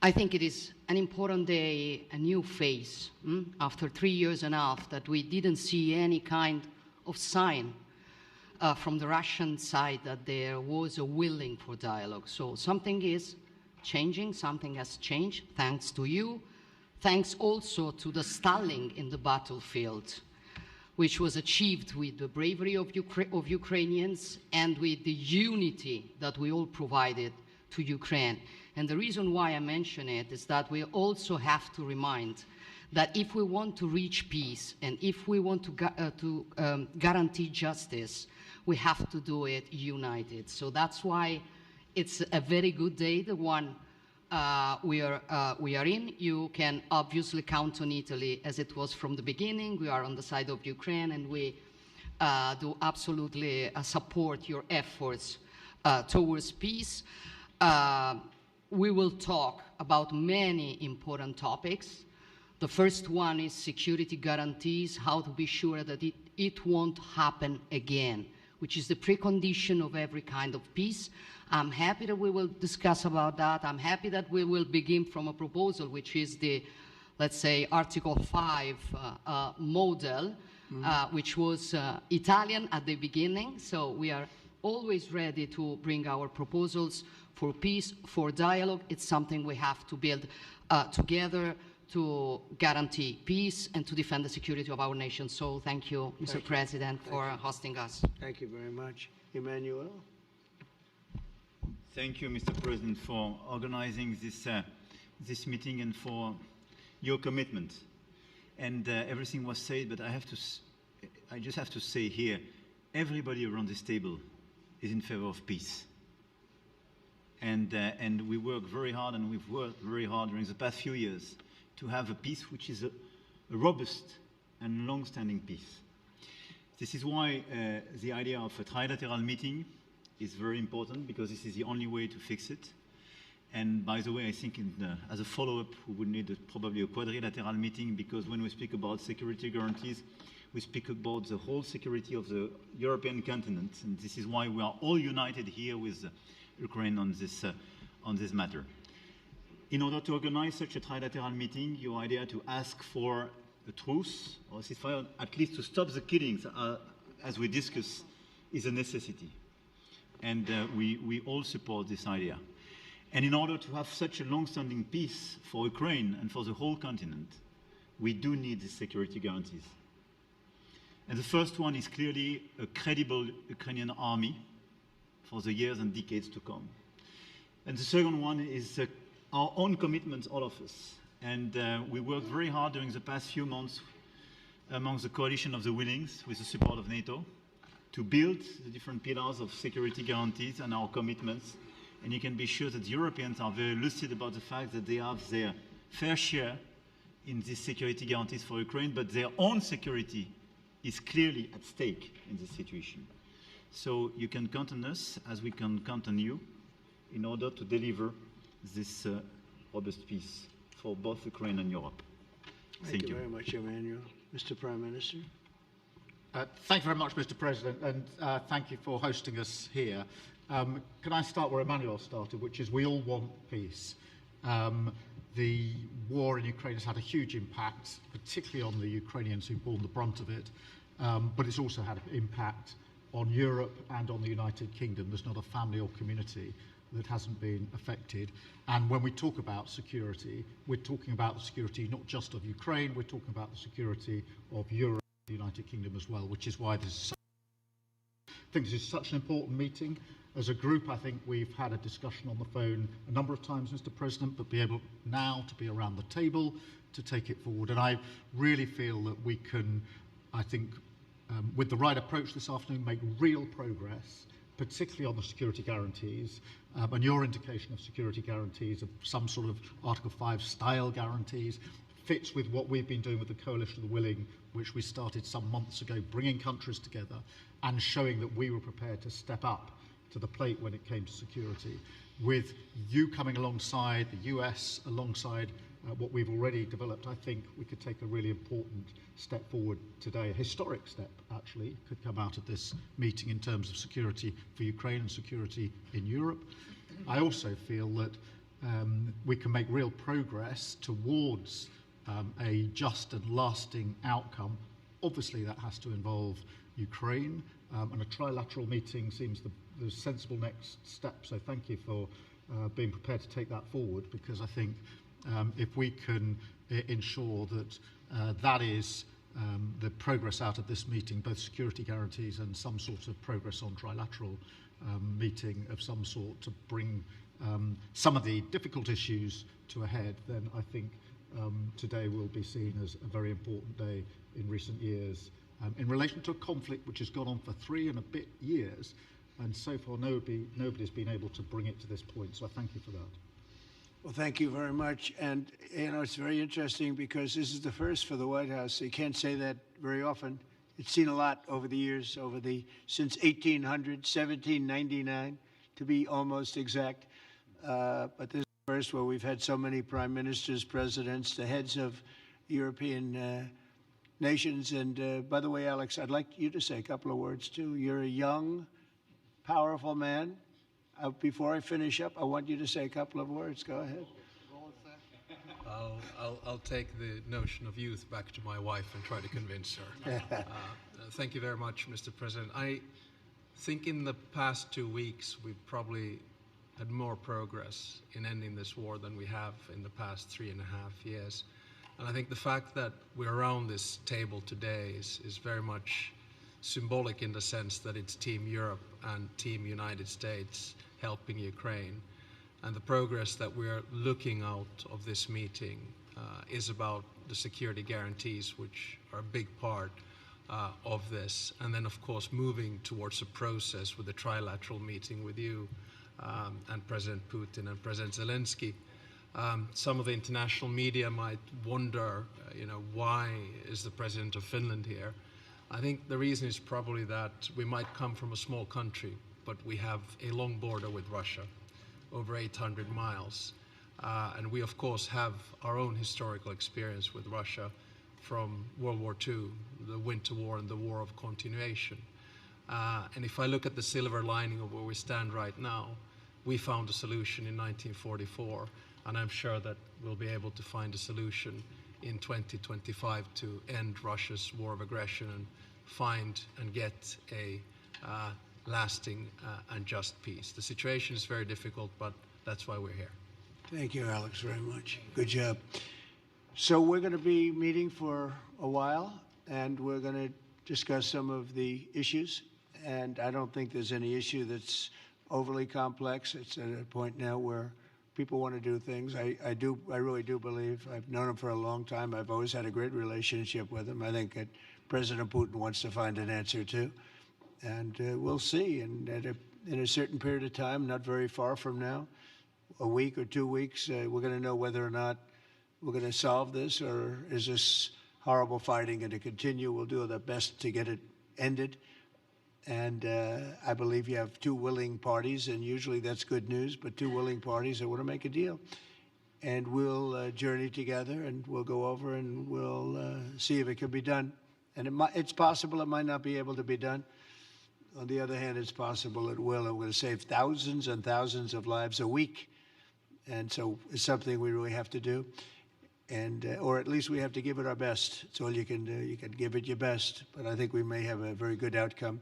I think it is an important day, a new phase, after 3 years and a half that we didn't see any kind of sign from the Russian side that there was a willing for dialogue. So something is changing, something has changed, thanks to you. Thanks also to the stalling in the battlefield, which was achieved with the bravery of Ukrainians and with the unity that we all provided to Ukraine. And the reason why I mention it is that we also have to remind that if we want to reach peace and if we want to guarantee justice, we have to do it united. So that's why it's a very good day, the one we are in. You can obviously count on Italy as it was from the beginning. We are on the side of Ukraine, and we do absolutely support your efforts towards peace. We will talk about many important topics. The first one is security guarantees, how to be sure that it won't happen again, which is the precondition of every kind of peace. I'm happy that we will discuss about that. I'm happy that we will begin from a proposal, which is the, let's say, Article 5 model, which was Italian at the beginning. So we are always ready to bring our proposals for peace, for dialogue. It's something we have to build together to guarantee peace and to defend the security of our nation. So thank you, Mr. President, for hosting us. Thank you very much. Emmanuel? Thank you, Mr. President, for organizing this meeting and for your commitment. And everything was said, but I just have to say here, everybody around this table is in favor of peace. And we work very hard, and we've worked very hard during the past few years to have a peace which is a robust and long-standing peace. This is why the idea of a trilateral meeting is very important, because this is the only way to fix it. And by the way, I think as a follow-up, we would need probably a quadrilateral meeting, because when we speak about security guarantees, we speak about the whole security of the European continent. And this is why we are all united here with Ukraine on this matter. In order to organize such a trilateral meeting, your idea to ask for a truce or a ceasefire, at least to stop the killings, as we discussed, is a necessity. And we all support this idea. And in order to have such a long-standing peace for Ukraine and for the whole continent, we do need these security guarantees. And the first one is clearly a credible Ukrainian army for the years and decades to come. And the second one is our own commitments, all of us. And we worked very hard during the past few months amongst the coalition of the willings, with the support of NATO, to build the different pillars of security guarantees and our commitments. And you can be sure that the Europeans are very lucid about the fact that they have their fair share in these security guarantees for Ukraine, but their own security is clearly at stake in this situation. So you can count on us, as we can count on you, in order to deliver this robust peace for both Ukraine and Europe. Thank you very much, Emmanuel. Mr. Prime Minister? Thank you very much, Mr. President, and thank you for hosting us here. Can I start where Emmanuel started, which is we all want peace. The war in Ukraine has had a huge impact, particularly on the Ukrainians who've borne the brunt of it, but it's also had an impact on Europe and on the United Kingdom. There's not a family or community that hasn't been affected. And when we talk about security, we're talking about the security not just of Ukraine, we're talking about the security of Europe and the United Kingdom as well, which is why I think this is such an important meeting. As a group, I think we've had a discussion on the phone a number of times, Mr. President, but be able now to be around the table to take it forward. And I really feel that we can, I think, with the right approach this afternoon, make real progress, particularly on the security guarantees, and your indication of security guarantees, of some sort of Article 5 style guarantees, fits with what we've been doing with the Coalition of the Willing, which we started some months ago, bringing countries together and showing that we were prepared to step up to the plate when it came to security. With you coming alongside, the US alongside what we've already developed, I think we could take a really important step forward today. A historic step, actually, could come out of this meeting in terms of security for Ukraine and security in Europe. I also feel that we can make real progress towards a just and lasting outcome. Obviously, that has to involve Ukraine, and a trilateral meeting seems the sensible next step. So thank you for being prepared to take that forward, because I think if we can ensure that that is the progress out of this meeting, both security guarantees and some sort of progress on trilateral meeting of some sort to bring some of the difficult issues to a head, then I think today will be seen as a very important day in recent years in relation to a conflict which has gone on for 3 and a bit years, and so far nobody's been able to bring it to this point. So I thank you for that. Well, thank you very much. And, you know, it's very interesting because this is the first for the White House. You can't say that very often. It's seen a lot over the years, since 1800, 1799, to be almost exact. But this is the first where we've had so many prime ministers, presidents, the heads of European nations. And by the way, Alex, I'd like you to say a couple of words, too. You're a young, powerful man. Before I finish up, I want you to say a couple of words. Go ahead. I'll take the notion of youth back to my wife and try to convince her. Thank you very much, Mr. President. I think in the past 2 weeks, we've probably had more progress in ending this war than we have in the past 3.5 years. And I think the fact that we're around this table today is very much symbolic in the sense that it's Team Europe and Team United States helping Ukraine. And the progress that we're looking out of this meeting is about the security guarantees, which are a big part of this. And then, of course, moving towards a process with a trilateral meeting with you and President Putin and President Zelensky. Some of the international media might wonder, why is the President of Finland here? I think the reason is probably that we might come from a small country, but we have a long border with Russia, over 800 miles. And we, of course, have our own historical experience with Russia from World War II, the Winter War and the War of Continuation. And if I look at the silver lining of where we stand right now, we found a solution in 1944, and I'm sure that we'll be able to find a solution in 2025 to end Russia's war of aggression and find and get a lasting and just peace. The situation is very difficult, but that's why we're here. Thank you, Alex, very much. Good job. So we're going to be meeting for a while, and we're going to discuss some of the issues. And I don't think there's any issue that's overly complex. It's at a point now where people want to do things. I really do believe. I've known him for a long time. I've always had a great relationship with him. I think that President Putin wants to find an answer too. And we'll see. And in a certain period of time, not very far from now, a week or 2 weeks, we're going to know whether or not we're going to solve this, or is this horrible fighting going to continue? We'll do our best to get it ended. And I believe you have two willing parties, and usually that's good news, but two willing parties that want to make a deal. And we'll journey together, and we'll go over, and we'll see if it can be done. And it's possible it might not be able to be done. On the other hand, it's possible it will. It will save thousands and thousands of lives a week. And so it's something we really have to do. And, or at least we have to give it our best. It's all you can do. You can give it your best. But I think we may have a very good outcome.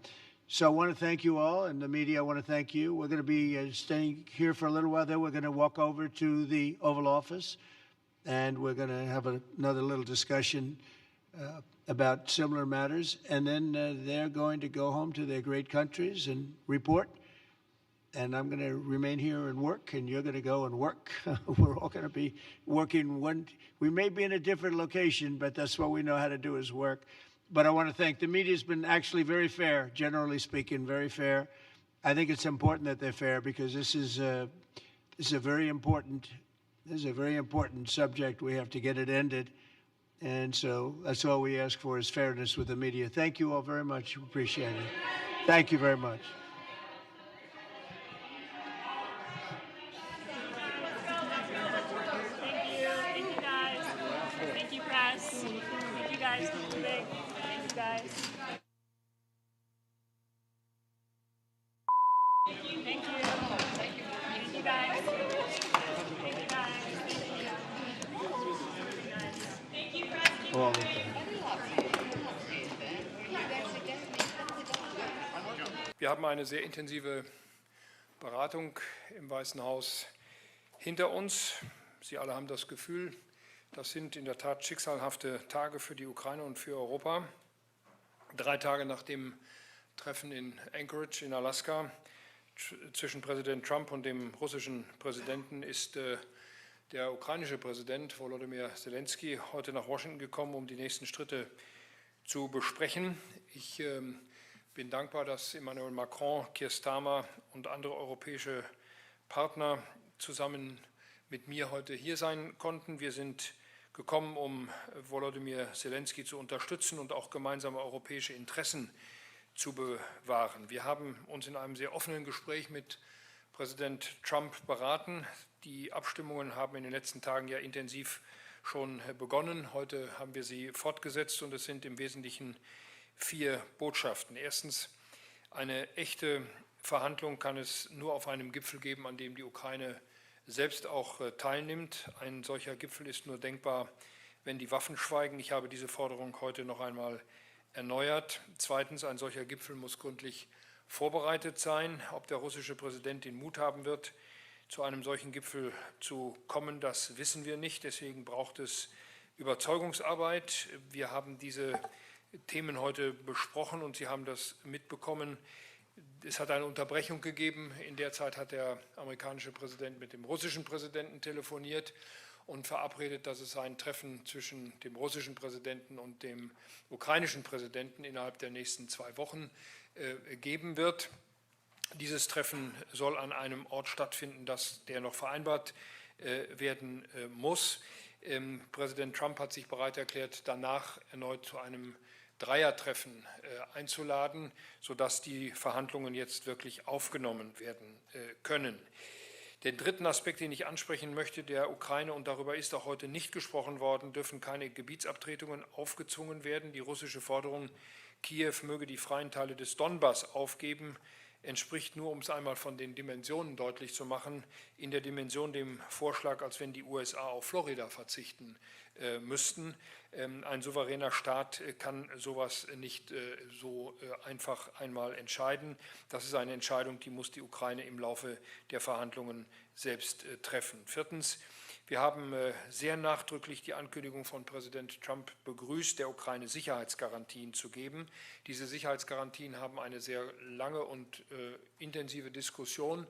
So I want to thank you all, and the media, I want to thank you. We're going to be staying here for a little while. Then we're going to walk over to the Oval Office, and we're going to have another little discussion about similar matters. And then they're going to go home to their great countries and report. And I'm going to remain here and work, and you're going to go and work. We're all going to be working we may be in a different location, but that's what we know how to do is work. But I want to thank the media. Has been actually very fair, generally speaking, very fair. I think it's important that they're fair because this is a very important subject. We have to get it ended. And so that's all we ask for is fairness with the media. Thank you all very much. Appreciate it. Thank you very much. Wir haben eine sehr intensive Beratung im Weißen Haus hinter uns. Sie alle haben das Gefühl, das sind in der Tat schicksalhafte Tage für die Ukraine und für Europa. 3 Tage nach dem Treffen in Anchorage in Alaska zwischen Präsident Trump und dem russischen Präsidenten ist der ukrainische Präsident Volodymyr Zelensky heute nach Washington gekommen, um die nächsten Schritte zu besprechen. Ich bin dankbar, dass Emmanuel Macron, Keir Starmer und andere europäische Partner zusammen mit mir heute hier sein konnten. Wir sind gekommen, um Volodymyr Zelensky zu unterstützen und auch gemeinsame europäische Interessen zu bewahren. Wir haben uns in einem sehr offenen Gespräch mit Präsident Trump beraten. Die Abstimmungen haben in den letzten Tagen ja intensiv schon begonnen. Heute haben wir sie fortgesetzt und es sind im Wesentlichen 4 Botschaften. Erstens, eine echte Verhandlung kann es nur auf einem Gipfel geben, an dem die Ukraine selbst auch teilnimmt. Ein solcher Gipfel ist nur denkbar, wenn die Waffen schweigen. Ich habe diese Forderung heute noch einmal erneuert. Zweitens, ein solcher Gipfel muss gründlich vorbereitet sein. Ob der russische Präsident den Mut haben wird, zu einem solchen Gipfel zu kommen, das wissen wir nicht. Deswegen braucht es Überzeugungsarbeit. Wir haben diese Themen heute besprochen und Sie haben das mitbekommen. Es hat eine Unterbrechung gegeben. In der Zeit hat der amerikanische Präsident mit dem russischen Präsidenten telefoniert und verabredet, dass es ein Treffen zwischen dem russischen Präsidenten und dem ukrainischen Präsidenten innerhalb der nächsten 2 Wochen geben wird. Dieses Treffen soll an einem Ort stattfinden, der noch vereinbart werden muss. Präsident Trump hat sich bereit erklärt, danach erneut zu einem Dreiertreffen einzuladen, sodass die Verhandlungen jetzt wirklich aufgenommen werden können. Den dritten Aspekt, den ich ansprechen möchte, der Ukraine, und darüber ist auch heute nicht gesprochen worden, dürfen keine Gebietsabtretungen aufgezwungen werden. Die russische Forderung, Kiew möge die freien Teile des Donbass aufgeben, entspricht nur, um es einmal von den Dimensionen deutlich zu machen, in der Dimension dem Vorschlag, als wenn die USA auf Florida verzichten müssten. Ein souveräner Staat kann sowas nicht so einfach einmal entscheiden. Das ist eine Entscheidung, die muss die Ukraine im Laufe der Verhandlungen selbst treffen. Viertens, wir haben sehr nachdrücklich die Ankündigung von Präsident Trump begrüßt, der Ukraine Sicherheitsgarantien zu geben. Diese Sicherheitsgarantien haben eine sehr lange und intensive Diskussion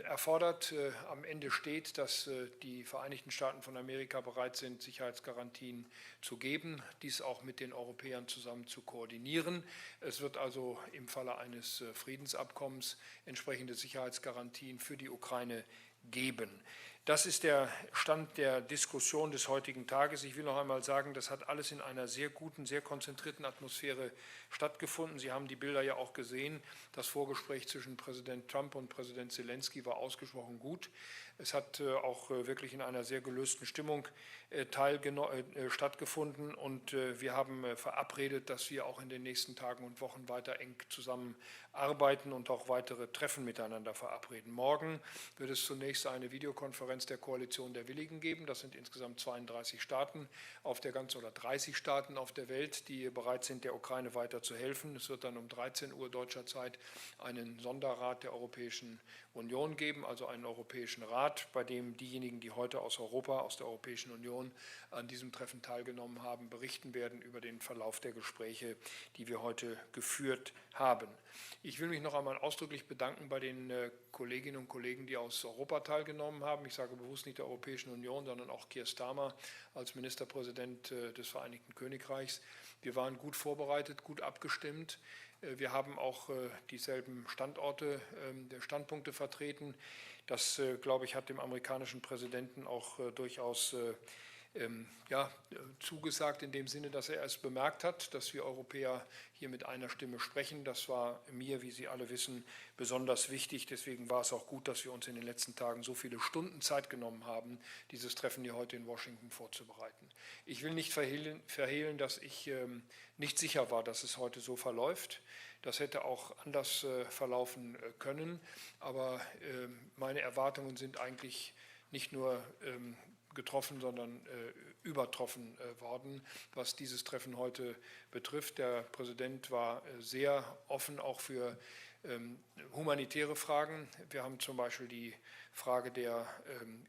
erfordert. Am Ende steht, dass die Vereinigten Staaten von Amerika bereit sind, Sicherheitsgarantien zu geben, dies auch mit den Europäern zusammen zu koordinieren. Es wird also im Falle eines Friedensabkommens entsprechende Sicherheitsgarantien für die Ukraine geben. Das ist der Stand der Diskussion des heutigen Tages. Ich will noch einmal sagen, das hat alles in einer sehr guten, sehr konzentrierten Atmosphäre stattgefunden. Sie haben die Bilder ja auch gesehen. Das Vorgespräch zwischen Präsident Trump und Präsident Zelensky war ausgesprochen gut. Es hat auch wirklich in einer sehr gelösten Stimmung stattgefunden und wir haben verabredet, dass wir auch in den nächsten Tagen und Wochen weiter eng zusammenarbeiten und auch weitere Treffen miteinander verabreden. Morgen wird es zunächst eine Videokonferenz der Koalition der Willigen geben. Das sind insgesamt 32 Staaten auf der ganzen oder 30 Staaten auf der Welt, die bereit sind, der Ukraine weiter zu helfen. Es wird dann um 13 Uhr deutscher Zeit einen Sonderrat der Europäischen Union geben, also einen Europäischen Rat, bei dem diejenigen, die heute aus Europa, aus der Europäischen Union an diesem Treffen teilgenommen haben, berichten werden über den Verlauf der Gespräche, die wir heute geführt haben. Ich will mich noch einmal ausdrücklich bedanken bei den Kolleginnen und Kollegen, die aus Europa teilgenommen haben. Ich sage bewusst nicht der Europäischen Union, sondern auch Keir Starmer als Ministerpräsident des Vereinigten Königreichs. Wir waren gut vorbereitet, gut abgestimmt. Wir haben auch dieselben Standpunkte vertreten. Das, glaube ich, hat dem amerikanischen Präsidenten auch durchaus zugesagt, in dem Sinne, dass er es bemerkt hat, dass wir Europäer hier mit einer Stimme sprechen. Das war mir, wie Sie alle wissen, besonders wichtig. Deswegen war es auch gut, dass wir uns in den letzten Tagen so viele Stunden Zeit genommen haben, dieses Treffen hier heute in Washington vorzubereiten. Ich will nicht verhehlen, dass ich nicht sicher war, dass es heute so verläuft. Das hätte auch anders verlaufen können, aber meine Erwartungen sind eigentlich nicht nur getroffen, sondern übertroffen worden, was dieses Treffen heute betrifft. Der Präsident war sehr offen auch für humanitäre Fragen. Wir haben zum Beispiel die Frage der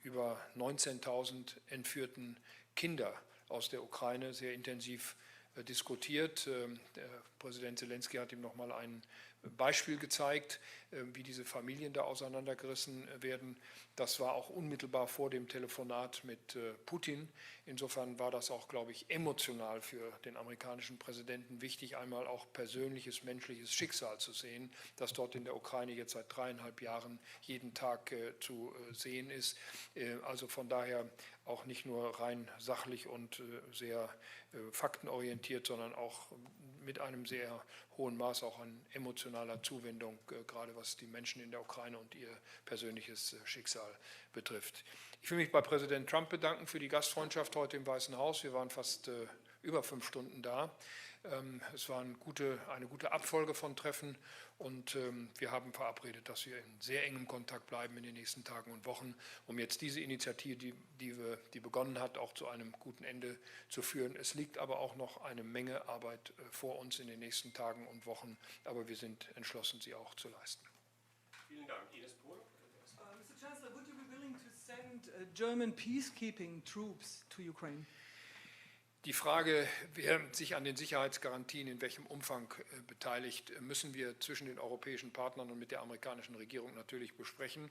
über 19.000 entführten Kinder aus der Ukraine sehr intensiv diskutiert. Der Präsident Zelensky hat ihm noch mal ein Beispiel gezeigt, wie diese Familien da auseinandergerissen werden. Das war auch unmittelbar vor dem Telefonat mit Putin. Insofern war das auch, glaube ich, emotional für den amerikanischen Präsidenten wichtig, einmal auch persönliches, menschliches Schicksal zu sehen, das dort in der Ukraine jetzt seit 3,5 Jahren jeden Tag zu sehen ist. Also von daher auch nicht nur rein sachlich und sehr faktenorientiert, sondern auch mit einem sehr hohen Maß auch an emotionaler Zuwendung, gerade was die Menschen in der Ukraine und ihr persönliches Schicksal betrifft. Ich will mich bei Präsident Trump bedanken für die Gastfreundschaft heute im Weißen Haus. Wir waren fast über 5 Stunden da. Es war eine gute Abfolge von Treffen und wir haben verabredet, dass wir in sehr engem Kontakt bleiben in den nächsten Tagen und Wochen, um jetzt diese Initiative, die begonnen hat, auch zu einem guten Ende zu führen. Es liegt aber auch noch eine Menge Arbeit vor uns in den nächsten Tagen und Wochen, aber wir sind entschlossen, sie auch zu leisten. Vielen Dank. Ines Pohl. Mr. Chancellor, would you be willing to send German peacekeeping troops to Ukraine? Die Frage, wer sich an den Sicherheitsgarantien in welchem Umfang beteiligt, müssen wir zwischen den europäischen Partnern und mit der amerikanischen Regierung natürlich besprechen.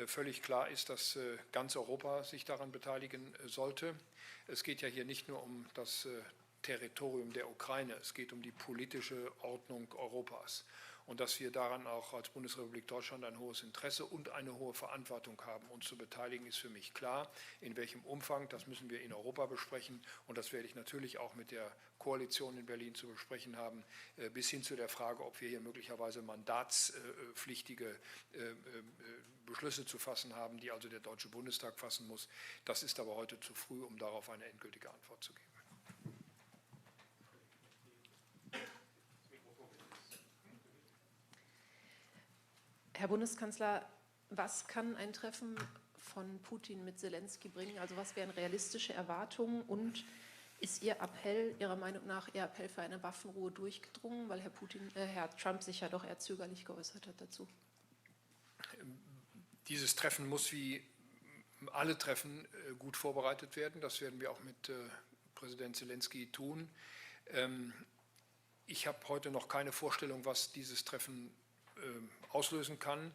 Völlig klar ist, dass ganz Europa sich daran beteiligen sollte. Es geht ja hier nicht nur um das Territorium der Ukraine, es geht um die politische Ordnung Europas. Und dass wir daran auch als Bundesrepublik Deutschland ein hohes Interesse und eine hohe Verantwortung haben, uns zu beteiligen, ist für mich klar. In welchem Umfang, das müssen wir in Europa besprechen. Und das werde ich natürlich auch mit der Koalition in Berlin zu besprechen haben, bis hin zu der Frage, ob wir hier möglicherweise mandatspflichtige Beschlüsse zu fassen haben, die also der Deutsche Bundestag fassen muss. Das ist aber heute zu früh, um darauf eine endgültige Antwort zu geben. Herr Bundeskanzler, was kann ein Treffen von Putin mit Zelensky bringen? Also was wären realistische Erwartungen und ist Ihr Appell, Ihrer Meinung nach, Ihr Appell für eine Waffenruhe durchgedrungen, weil Herr Trump sich ja doch eher zögerlich geäußert hat dazu? Dieses Treffen muss wie alle Treffen gut vorbereitet werden. Das werden wir auch mit Präsident Zelensky tun. Ich habe heute noch keine Vorstellung, was dieses Treffen auslösen kann.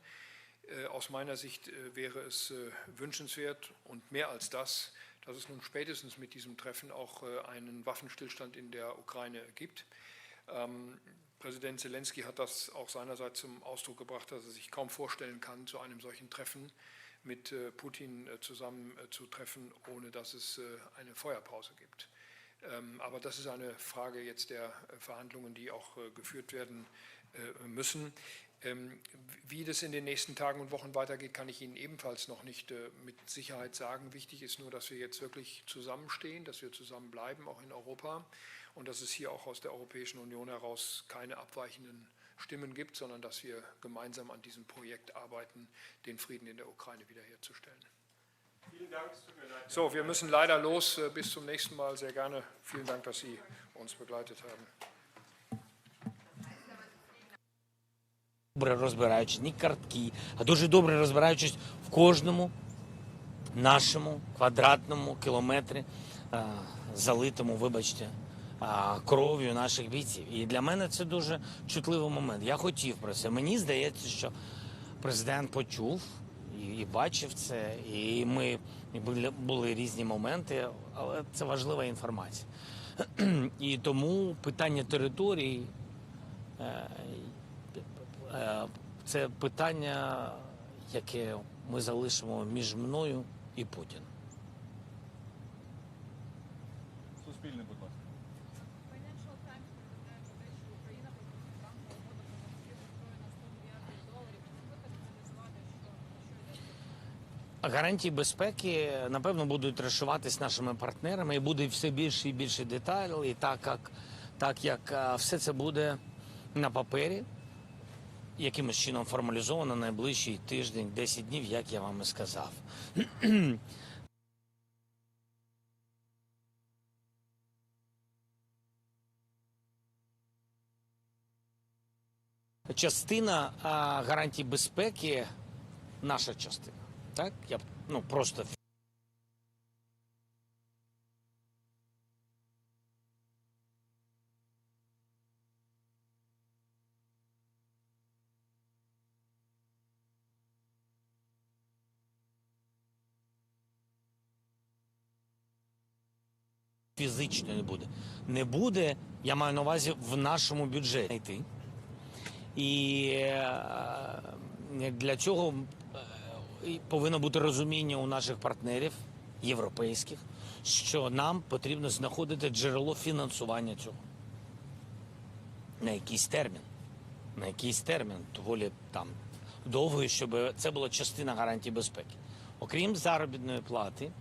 Aus meiner Sicht wäre es wünschenswert und mehr als das, dass es nun spätestens mit diesem Treffen auch einen Waffenstillstand in der Ukraine gibt. Präsident Zelensky hat das auch seinerseits zum Ausdruck gebracht, dass er sich kaum vorstellen kann, zu einem solchen Treffen mit Putin zusammenzutreffen, ohne dass es eine Feuerpause gibt. Aber das ist eine Frage jetzt der Verhandlungen, die auch geführt werden müssen. Wie das in den nächsten Tagen und Wochen weitergeht, kann ich Ihnen ebenfalls noch nicht mit Sicherheit sagen. Wichtig ist nur, dass wir jetzt wirklich zusammenstehen, dass wir zusammenbleiben, auch in Europa, und dass es hier auch aus der Europäischen Union heraus keine abweichenden Stimmen gibt, sondern dass wir gemeinsam an diesem Projekt arbeiten, den Frieden in der Ukraine wiederherzustellen. Vielen Dank. Es tut mir leid. So, wir müssen leider los. Bis zum nächsten Mal. Sehr gerne. Vielen Dank, dass Sie uns begleitet haben. Добре розбираючись ні картки, а дуже добре розбираючись в кожному нашому квадратному кілометрі, залитому, вибачте, кров'ю наших бійців. І для мене це дуже чутливий момент. Я хотів про це. Мені здається, що президент почув і бачив це, і були різні моменти, але це важлива інформація. І тому питання території це питання, яке ми залишимо між мною і Путіним. Суспільне, будь ласка. Гарантії безпеки, напевно, будуть розшиватись нашими партнерами, і буде все більше і більше деталей, і так як все це буде на папері, якимось чином формалізовано найближчий тиждень, 10 днів, як я вам і сказав. Частина гарантій безпеки – наша частина. Так? Я просто... Фізично не буде. Не буде, я маю на увазі, в нашому бюджеті. І для цього повинно бути розуміння у наших партнерів європейських, що нам потрібно знаходити джерело фінансування цього. На якийсь термін, доволі довгий, щоб це була частина гарантій безпеки. Окрім заробітної плати,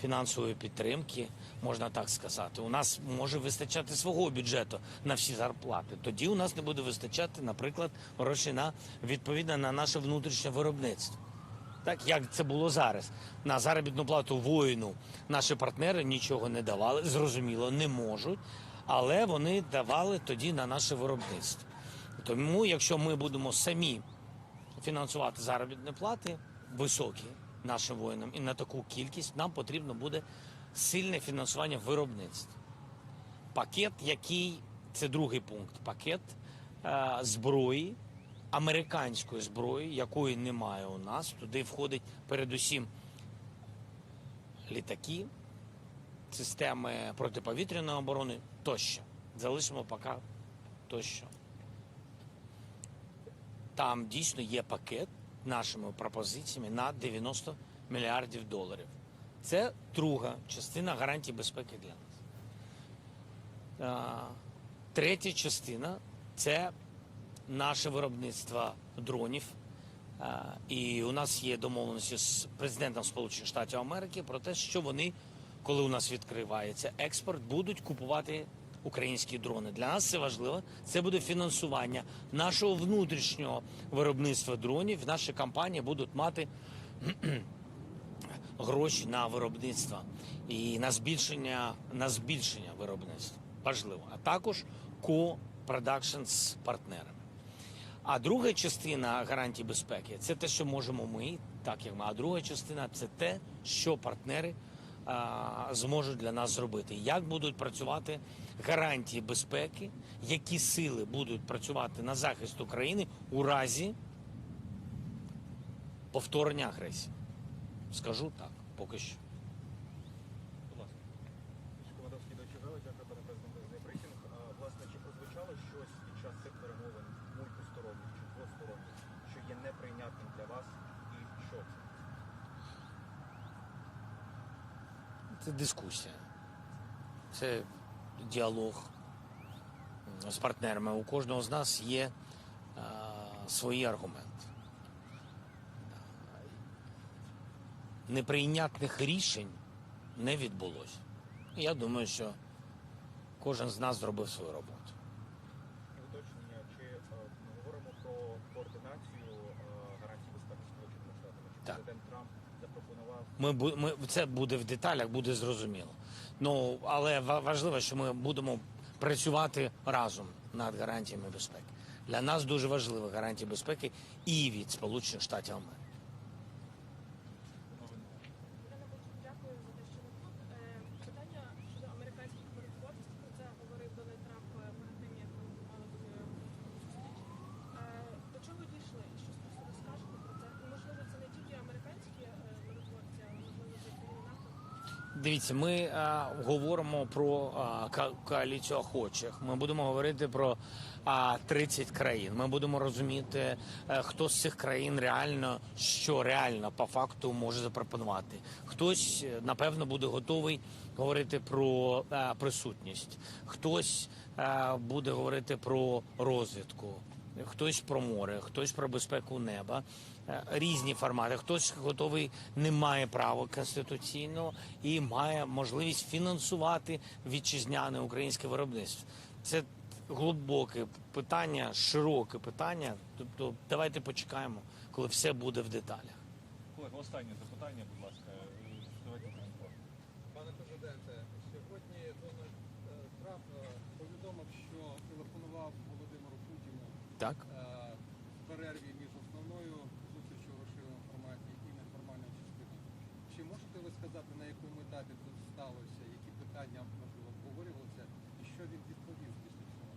фінансової підтримки, можна так сказати. У нас може вистачати свого бюджету на всі зарплати. Тоді у нас не буде вистачати, наприклад, грошей відповідно на наше внутрішнє виробництво. Так, як це було зараз. На заробітну плату воїну наші партнери нічого не давали, зрозуміло, не можуть, але вони давали тоді на наше виробництво. Тому, якщо ми будемо самі фінансувати заробітні плати високі нашим воїнам і на таку кількість, нам потрібно буде сильне фінансування виробництва. Пакет, який, це другий пункт, пакет зброї, американської зброї, якої немає у нас. Туди входить передусім літаки, системи протиповітряної оборони тощо. Залишимо поки тощо. Там дійсно є пакет нашими пропозиціями на 90 мільярдів доларів. Це друга частина гарантій безпеки для нас. Третя частина – це наше виробництво дронів. І у нас є домовленості з президентом Сполучених Штатів Америки про те, що вони, коли у нас відкривається експорт, будуть купувати українські дрони. Для нас це важливо. Це буде фінансування нашого внутрішнього виробництва дронів. Наші компанії будуть мати гроші на виробництво і на збільшення виробництва. Важливо. А також ко-продакшн з партнерами. А друга частина гарантій безпеки – це те, що можемо ми, так як ми. А друга частина – це те, що партнери зможуть для нас зробити. Як будуть працювати гарантії безпеки, які сили будуть працювати на захист України у разі повторення агресії. Скажу так, поки що. Будь ласка. Командовський дочерговий, дякую, пане президенте, за брифінг. Власне, чи прозвучало щось під час цих перемовин мультисторонніх чи двосторонніх, що є неприйнятним для вас, і що це? Це дискусія. Це діалог з партнерами. У кожного з нас є свої аргументи. Неприйнятних рішень не відбулося. Я думаю, що кожен з нас зробив свою роботу. Уточнення, чи ми говоримо про координацію гарантій безпеки Сполученими Штатами? Чи президент Трамп запропонував? Це буде в деталях, буде зрозуміло. Ну, але важливо, що ми будемо працювати разом над гарантіями безпеки. Для нас дуже важливі гарантії безпеки і від Сполучених Штатів Америки. Дякую за те, що ви тут. Питання щодо американських миротворців, про це говорив Дональд Трамп перед тим, як ми мали бути зустріч. До чого дійшли? Щось просто розкажете про це? І, можливо, це не тільки американські миротворці, але, можливо, це країни НАТО? Дивіться, ми говоримо про коаліцію охочих. Ми будемо говорити про 30 країн. Ми будемо розуміти, хто з цих країн реально по факту може запропонувати. Хтось, напевно, буде готовий говорити про присутність. Хтось буде говорити про розвідку. Хтось про море, хтось про безпеку неба. Різні формати. Хтось готовий, не має права конституційного і має можливість фінансувати вітчизняне українське виробництво. Це глибоке питання, широке питання. Тобто давайте почекаємо, коли все буде в деталях. Колеги, останнє запитання, будь ласка. Давайте трансформ. Пане президенте, сьогодні Дональд Трамп повідомив, що телефонував Володимиру Путіну Так. в перерві між основною зустрічю у розширеному форматі і неформальною частиною. Чи можете ви сказати, на якому етапі тут сталося, які питання, можливо, обговорювалися, і що він відповів після цього?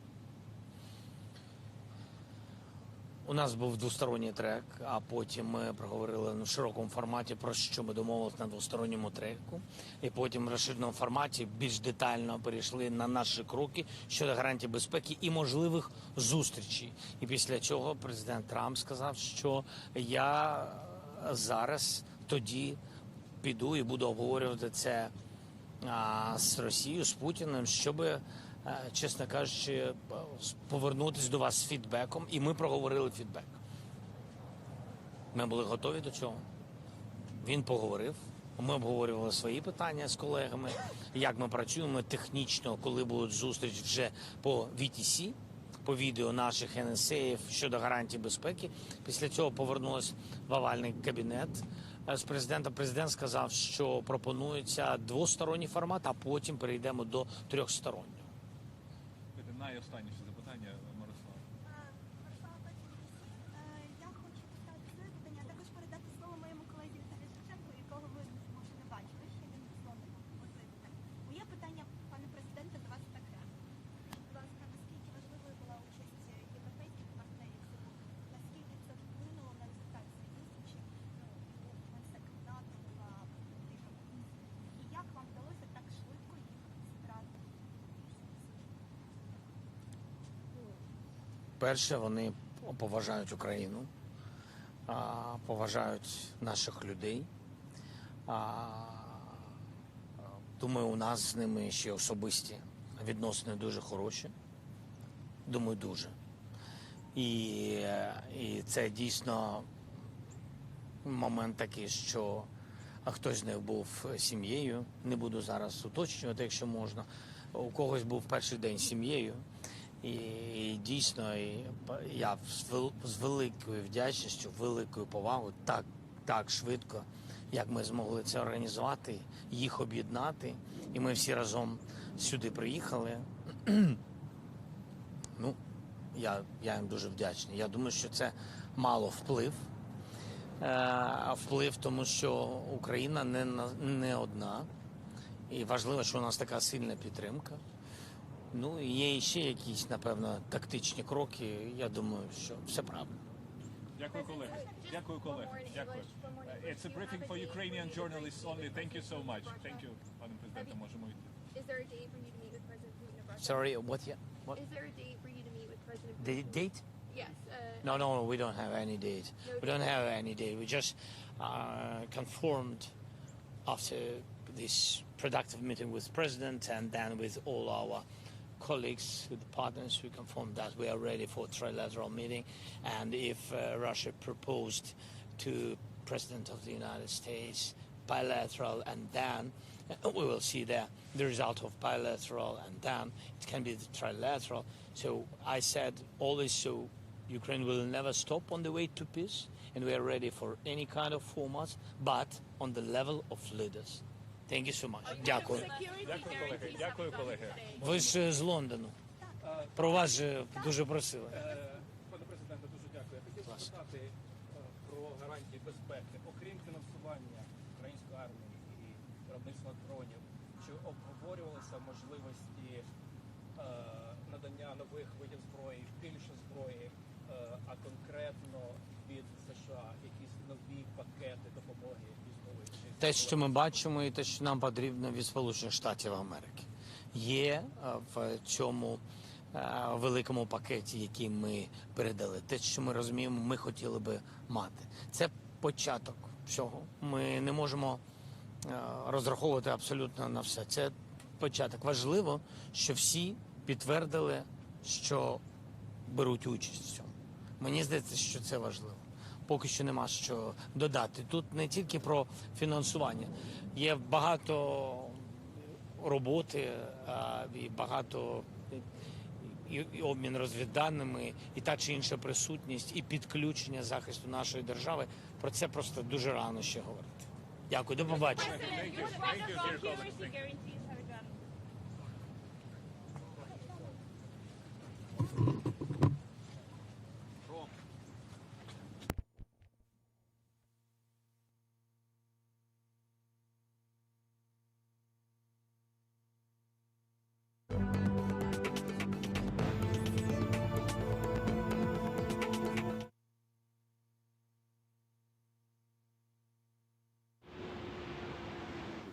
У нас був двосторонній трек, а потім ми проговорили в широкому форматі, про що ми домовилися на двосторонньому треку. І потім в розширеному форматі більш детально перейшли на наші кроки щодо гарантій безпеки і можливих зустрічей. І після чого президент Трамп сказав, що я зараз тоді піду і буду обговорювати це з Росією, з Путіним, щоби, чесно кажучи, повернутися до вас з фідбеком. І ми проговорили фідбек. Ми були готові до цього. Він поговорив, Ми обговорювали свої питання з колегами, як ми працюємо технічно, коли будуть зустріч вже по VTC, по відео наших НСАів щодо гарантій безпеки. Після цього повернулись в овальний кабінет з президентом. Президент сказав, що пропонується двосторонній формат, а потім перейдемо до трьохстороннього. Це найостанніше запитання, Мирослав. Я хочу поставити своє питання, а також передати слово моєму колезі Віталію Шевченку, якого ви, може, не бачили, ще він висловлював можливо так. Моє питання, пане президенте, до вас таке. Будь ласка, наскільки важливою була участь європейських партнерів сьогодні? Наскільки це вплинуло на результат цієї зустрічі? Генсек НАТО була тиша комісії. І як вам вдалося так швидко їх зібрати? Перше, вони поважають Україну, поважають наших людей. Думаю, у нас з ними ще особисті відносини дуже хороші. Думаю, дуже. І це дійсно момент такий, що хтось з них був сім'єю. Не буду зараз уточнювати, якщо можна. У когось був перший день сім'єю. І дійсно я з великою вдячністю, великою повагою так швидко, як ми змогли це організувати, їх об'єднати. І ми всі разом сюди приїхали. Ну, я їм дуже вдячний. Я думаю, що це мало вплив, тому що Україна не одна. І важливо, що у нас така сильна підтримка. Ну, і є ще якісь, напевно, тактичні кроки. Я думаю, що все правильно. Дякую, колеги. Дякую, колеги. Дякую. It's a briefing for Ukrainian journalists only. Thank you so much. Thank you, пане президенте, можемо йти. Is there a date for you to meet with President Putin of Russia? Sorry, what? Yeah, what? Is there a date for you to meet with President Putin? The date? Yes. No, we don't have any date. We don't have any date. We just confirmed after this productive meeting with President and then with all our colleagues, with the partners, we confirmed that we are ready for a trilateral meeting. And if Russia proposed to President of the United States bilateral, and then we will see the result of bilateral, and then it can be the trilateral. So I said always, so Ukraine will never stop on the way to peace, and we are ready for any kind of format, but on the level of leaders. Thank you so much. Дякую. Дякую, колеги. Дякую, колеги. Ви ж з Лондону. Про вас же дуже просили. Пане президенте, дуже дякую. Я хотів запитати про гарантії безпеки. Окрім фінансування української армії і виробництва дронів, чи обговорювалися можливості надання нових видів зброї, більше зброї, а конкретно від США, якісь нові пакети допомоги військової? Те, що ми бачимо, і те, що нам потрібно від Сполучених Штатів Америки, є в цьому великому пакеті, який ми передали. Те, що ми розуміємо, ми хотіли би мати. Це початок всього. Ми не можемо розраховувати абсолютно на все. Це початок. Важливо, що всі підтвердили, що беруть участь в цьому. Мені здається, що це важливо. Поки що нема що додати. Тут не тільки про фінансування. Є багато роботи, і багато і обмін розвідданими, і та чи інша присутність, і підключення захисту нашої держави. Про це просто дуже рано ще говорити. Дякую, до побачення.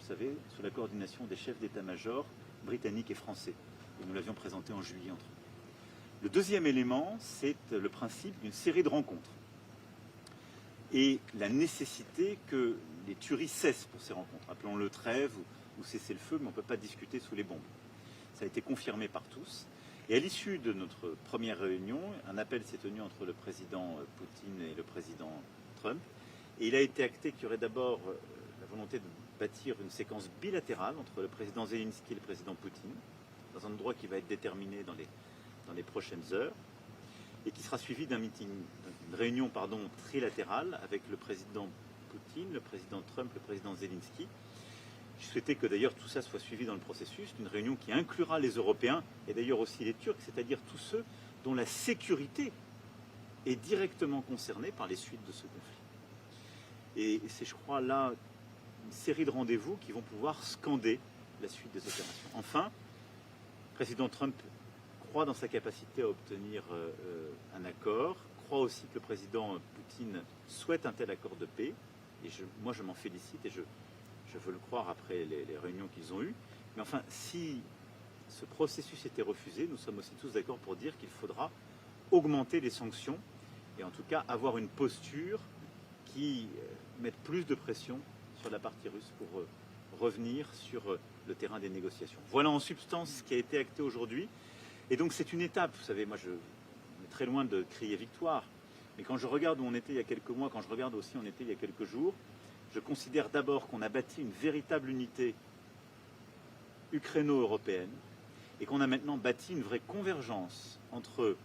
Vous le savez, sous la coordination des chefs d'état-major britanniques et français. Et nous l'avions présenté en juillet entre eux. Le deuxième élément, c'est le principe d'une série de rencontres. Et la nécessité que les tueries cessent pour ces rencontres. Appelons-le trêve ou cessez-le-feu, mais on ne peut pas discuter sous les bombes. Ça a été confirmé par tous. Et à l'issue de notre première réunion, un appel s'est tenu entre le président Poutine et le président Trump. Et il a été acté qu'il y aurait d'abord la volonté bâtir une séquence bilatérale entre le président Zelensky et le président Poutine, dans un endroit qui va être déterminé dans les prochaines heures, et qui sera suivi d'une réunion trilatérale avec le président Poutine, le président Trump, le président Zelensky. Je souhaitais que d'ailleurs tout ça soit suivi dans le processus d'une réunion qui inclura les Européens et d'ailleurs aussi les Turcs, c'est-à-dire tous ceux dont la sécurité est directement concernée par les suites de ce conflit. Et c'est, je crois, là une série de rendez-vous qui vont pouvoir scander la suite des opérations. Enfin, le président Trump croit dans sa capacité à obtenir un accord, croit aussi que le président Poutine souhaite un tel accord de paix, et moi je m'en félicite et je veux le croire après les réunions qu'ils ont eues. Mais enfin, si ce processus était refusé, nous sommes aussi tous d'accord pour dire qu'il faudra augmenter les sanctions et en tout cas avoir une posture qui mette plus de pression sur la partie russe pour revenir sur le terrain des négociations. Voilà en substance ce qui a été acté aujourd'hui. Et donc c'est une étape, vous savez, moi on est très loin de crier victoire, mais quand je regarde où on était il y a quelques mois, quand je regarde aussi où on était il y a quelques jours, je considère d'abord qu'on a bâti une véritable unité ukraino-européenne et qu'on a maintenant bâti une vraie convergence entre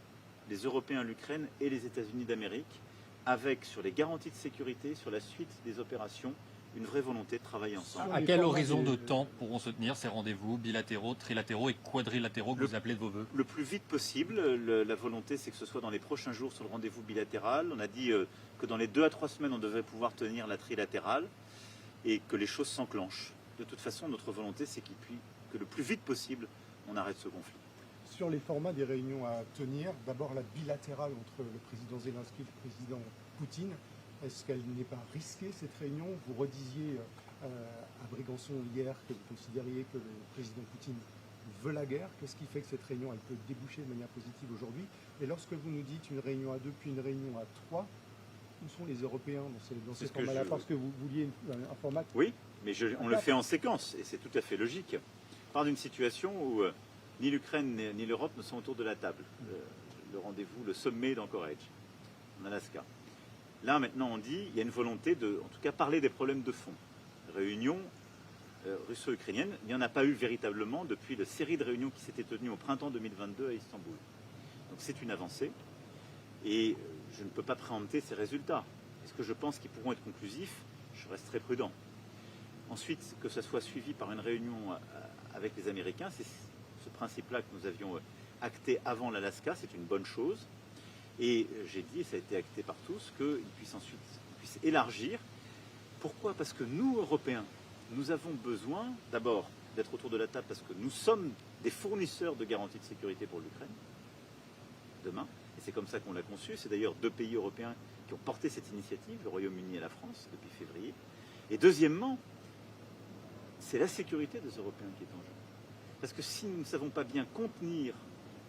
les Européens, l'Ukraine et les États-Unis d'Amérique, avec sur les garanties de sécurité, sur la suite des opérations, une vraie volonté de travailler ensemble. À quel horizon de temps pourront se tenir ces rendez-vous bilatéraux, trilatéraux et quadrilatéraux que vous appelez de vos voeux? Le plus vite possible. La volonté, c'est que ce soit dans les prochains jours sur le rendez-vous bilatéral. On a dit que dans les 2 à 3 semaines, on devrait pouvoir tenir la trilatérale et que les choses s'enclenchent. De toute façon, notre volonté, c'est que le plus vite possible, on arrête ce conflit. Sur les formats des réunions à tenir, d'abord la bilatérale entre le président Zelensky et le président Poutine. Est-ce qu'elle n'est pas risquée, cette réunion? Vous redisiez à Brégançon hier que vous considériez que le président Poutine veut la guerre. Qu'est-ce qui fait que cette réunion elle peut déboucher de manière positive aujourd'hui? Et lorsque vous nous dites une réunion à 2 puis une réunion à 3, où sont les Européens dans ces formats-là? Parce que vous vouliez un format... Oui, mais on le fait en séquence, et c'est tout à fait logique. On part d'une situation où ni l'Ukraine ni l'Europe ne sont autour de la table. Le rendez-vous, le sommet d'Anchorage, en Alaska. Là, maintenant, on dit qu'il y a une volonté de, en tout cas, parler des problèmes de fond. Réunion russo-ukrainienne, il n'y en a pas eu véritablement depuis la série de réunions qui s'étaient tenues au printemps 2022 à Istanbul. Donc c'est une avancée, et je ne peux pas préempter ces résultats. Est-ce que je pense qu'ils pourront être conclusifs? Je reste très prudent. Ensuite, que ça soit suivi par une réunion avec les Américains, c'est ce principe-là que nous avions acté avant l'Alaska, c'est une bonne chose. Et j'ai dit, et ça a été acté par tous, qu'ils puissent ensuite élargir. Pourquoi? Parce que nous, Européens, nous avons besoin d'abord d'être autour de la table parce que nous sommes des fournisseurs de garanties de sécurité pour l'Ukraine, demain. Et c'est comme ça qu'on l'a conçu. C'est d'ailleurs 2 pays européens qui ont porté cette initiative, le Royaume-Uni et la France, depuis février. Et deuxièmement, c'est la sécurité des Européens qui est en jeu. Parce que si nous ne savons pas bien contenir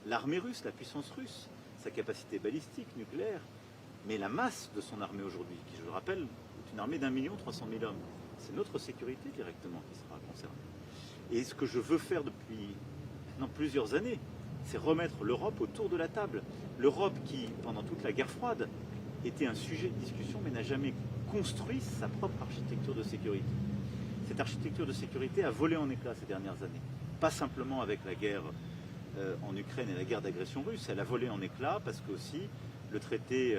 l'armée russe, la puissance russe, sa capacité balistique, nucléaire, mais la masse de son armée aujourd'hui, qui, je le rappelle, est une armée d'1 300 000 hommes. C'est notre sécurité directement qui sera concernée. Et ce que je veux faire depuis maintenant plusieurs années, c'est remettre l'Europe autour de la table. L'Europe qui, pendant toute la guerre froide, était un sujet de discussion, mais n'a jamais construit sa propre architecture de sécurité. Cette architecture de sécurité a volé en éclats ces dernières années. Pas simplement avec la guerre en Ukraine et la guerre d'agression russe, elle a volé en éclats parce que aussi le traité,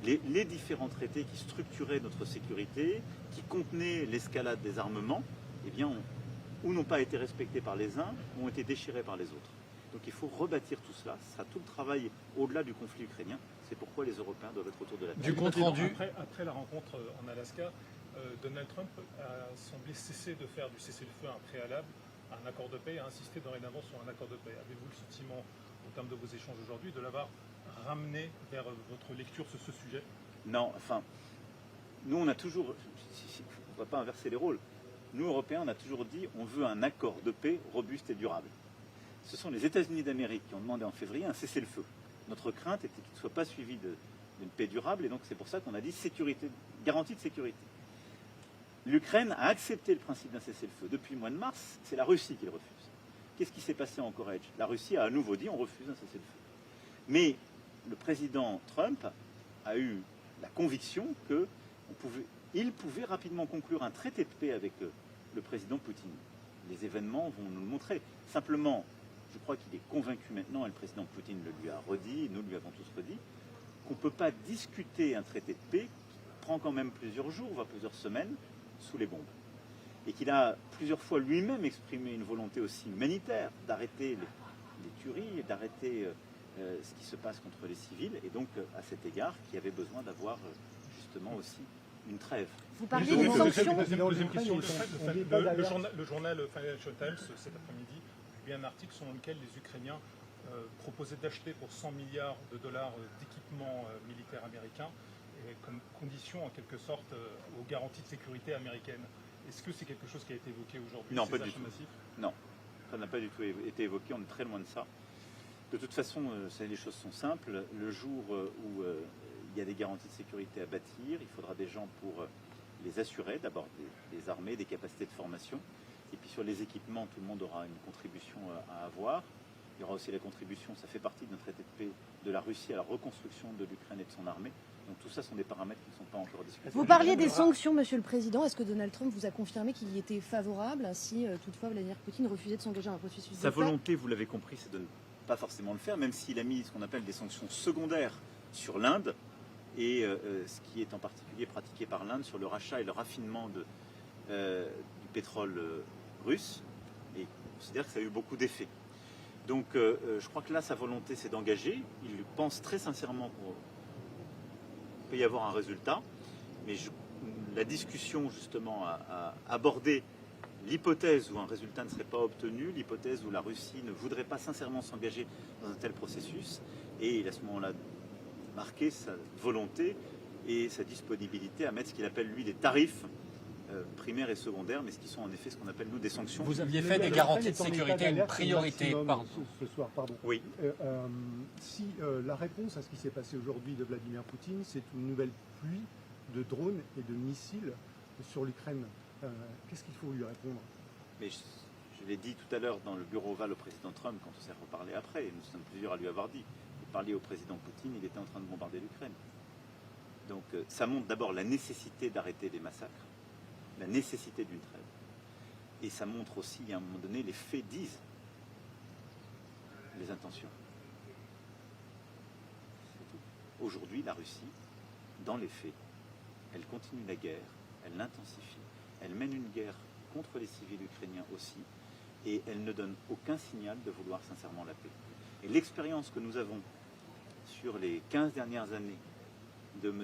les différents traités qui structuraient notre sécurité, qui contenaient l'escalade des armements, eh bien, ou n'ont pas été respectés par les uns, ou ont été déchirés par les autres. Donc il faut rebâtir tout cela, ce sera tout le travail au-delà du conflit ukrainien, c'est pourquoi les Européens doivent être autour de la table. Du compte rendu. Après la rencontre en Alaska, Donald Trump a semblé cesser de faire du cessez-le-feu un préalable à un accord de paix et a insisté dorénavant sur un accord de paix. Avez-vous le sentiment, au terme de vos échanges aujourd'hui, de l'avoir ramené vers votre lecture sur ce sujet? Non, enfin, nous on a toujours, on ne va pas inverser les rôles, nous Européens on a toujours dit on veut un accord de paix robuste et durable. Ce sont les États-Unis d'Amérique qui ont demandé en février un cessez-le-feu. Notre crainte était qu'il ne soit pas suivi d'une paix durable et donc c'est pour ça qu'on a dit sécurité, garantie de sécurité. L'Ukraine a accepté le principe d'un cessez-le-feu. Depuis le mois de mars, c'est la Russie qui le refuse. Qu'est-ce qui s'est passé en Anchorage? La Russie a à nouveau dit on refuse un cessez-le-feu. Mais le président Trump a eu la conviction qu'il pouvait rapidement conclure un traité de paix avec le président Poutine. Les événements vont nous le montrer. Simplement, je crois qu'il est convaincu maintenant, et le président Poutine le lui a redit, nous lui avons tous redit, qu'on ne peut pas discuter un traité de paix qui prend quand même plusieurs jours, voire plusieurs semaines, sous les bombes. Et qu'il a plusieurs fois lui-même exprimé une volonté aussi humanitaire d'arrêter les tueries et d'arrêter ce qui se passe contre les civils. Et donc, à cet égard, qu'il y avait besoin d'avoir justement aussi une trêve. Vous parliez des sanctions. Deuxième question, le journal Financial Times, cet après-midi, publie un article selon lequel les Ukrainiens proposaient d'acheter pour 100 milliards de dollars d'équipements militaires américains et comme condition, en quelque sorte, aux garanties de sécurité américaines. Est-ce que c'est quelque chose qui a été évoqué aujourd'hui? Non, pas du tout. Non, ça n'a pas du tout été évoqué, on est très loin de ça. De toute façon, les choses sont simples. Le jour où il y a des garanties de sécurité à bâtir, il faudra des gens pour les assurer, d'abord des armées, des capacités de formation. Et puis sur les équipements, tout le monde aura une contribution à avoir. Il y aura aussi la contribution, ça fait partie d'un traité de paix de la Russie à la reconstruction de l'Ukraine et de son armée. Donc tout ça sont des paramètres qui ne sont pas encore discutés. Vous parliez des sanctions, Monsieur le Président. Est-ce que Donald Trump vous a confirmé qu'il y était favorable si toutefois Vladimir Poutine refusait de s'engager dans un processus de paix? Sa volonté, vous l'avez compris, c'est de ne pas forcément le faire, même s'il a mis ce qu'on appelle des sanctions secondaires sur l'Inde et ce qui est en particulier pratiqué par l'Inde sur le rachat et le raffinement du pétrole russe. Et on considère que ça a eu beaucoup d'effets. Donc je crois que là, sa volonté, c'est d'engager. Il pense très sincèrement qu'il peut y avoir un résultat. Mais la discussion, justement, a abordé l'hypothèse où un résultat ne serait pas obtenu, l'hypothèse où la Russie ne voudrait pas sincèrement s'engager dans un tel processus. Et il a à ce moment-là marqué sa volonté et sa disponibilité à mettre ce qu'il appelle, lui, des tarifs primaires et secondaires, mais ce qui sont en effet ce qu'on appelle, nous, des sanctions. Vous aviez fait des garanties de sécurité une priorité. Ce soir, pardon. Oui. Si la réponse à ce qui s'est passé aujourd'hui de Vladimir Poutine, c'est une nouvelle pluie de drones et de missiles sur l'Ukraine, qu'est-ce qu'il faut lui répondre? Mais je l'ai dit tout à l'heure dans le bureau ovale au président Trump, quand on s'est reparlé après, et nous sommes plusieurs à lui avoir dit. Vous parliez au président Poutine, il était en train de bombarder l'Ukraine. Donc ça montre d'abord la nécessité d'arrêter les massacres, la nécessité d'une trêve. Et ça montre aussi, à un moment donné, les faits disent les intentions. Aujourd'hui, la Russie, dans les faits, elle continue la guerre, elle l'intensifie, elle mène une guerre contre les civils ukrainiens aussi, et elle ne donne aucun signal de vouloir sincèrement la paix. Et l'expérience que nous avons sur les 15 dernières années de M.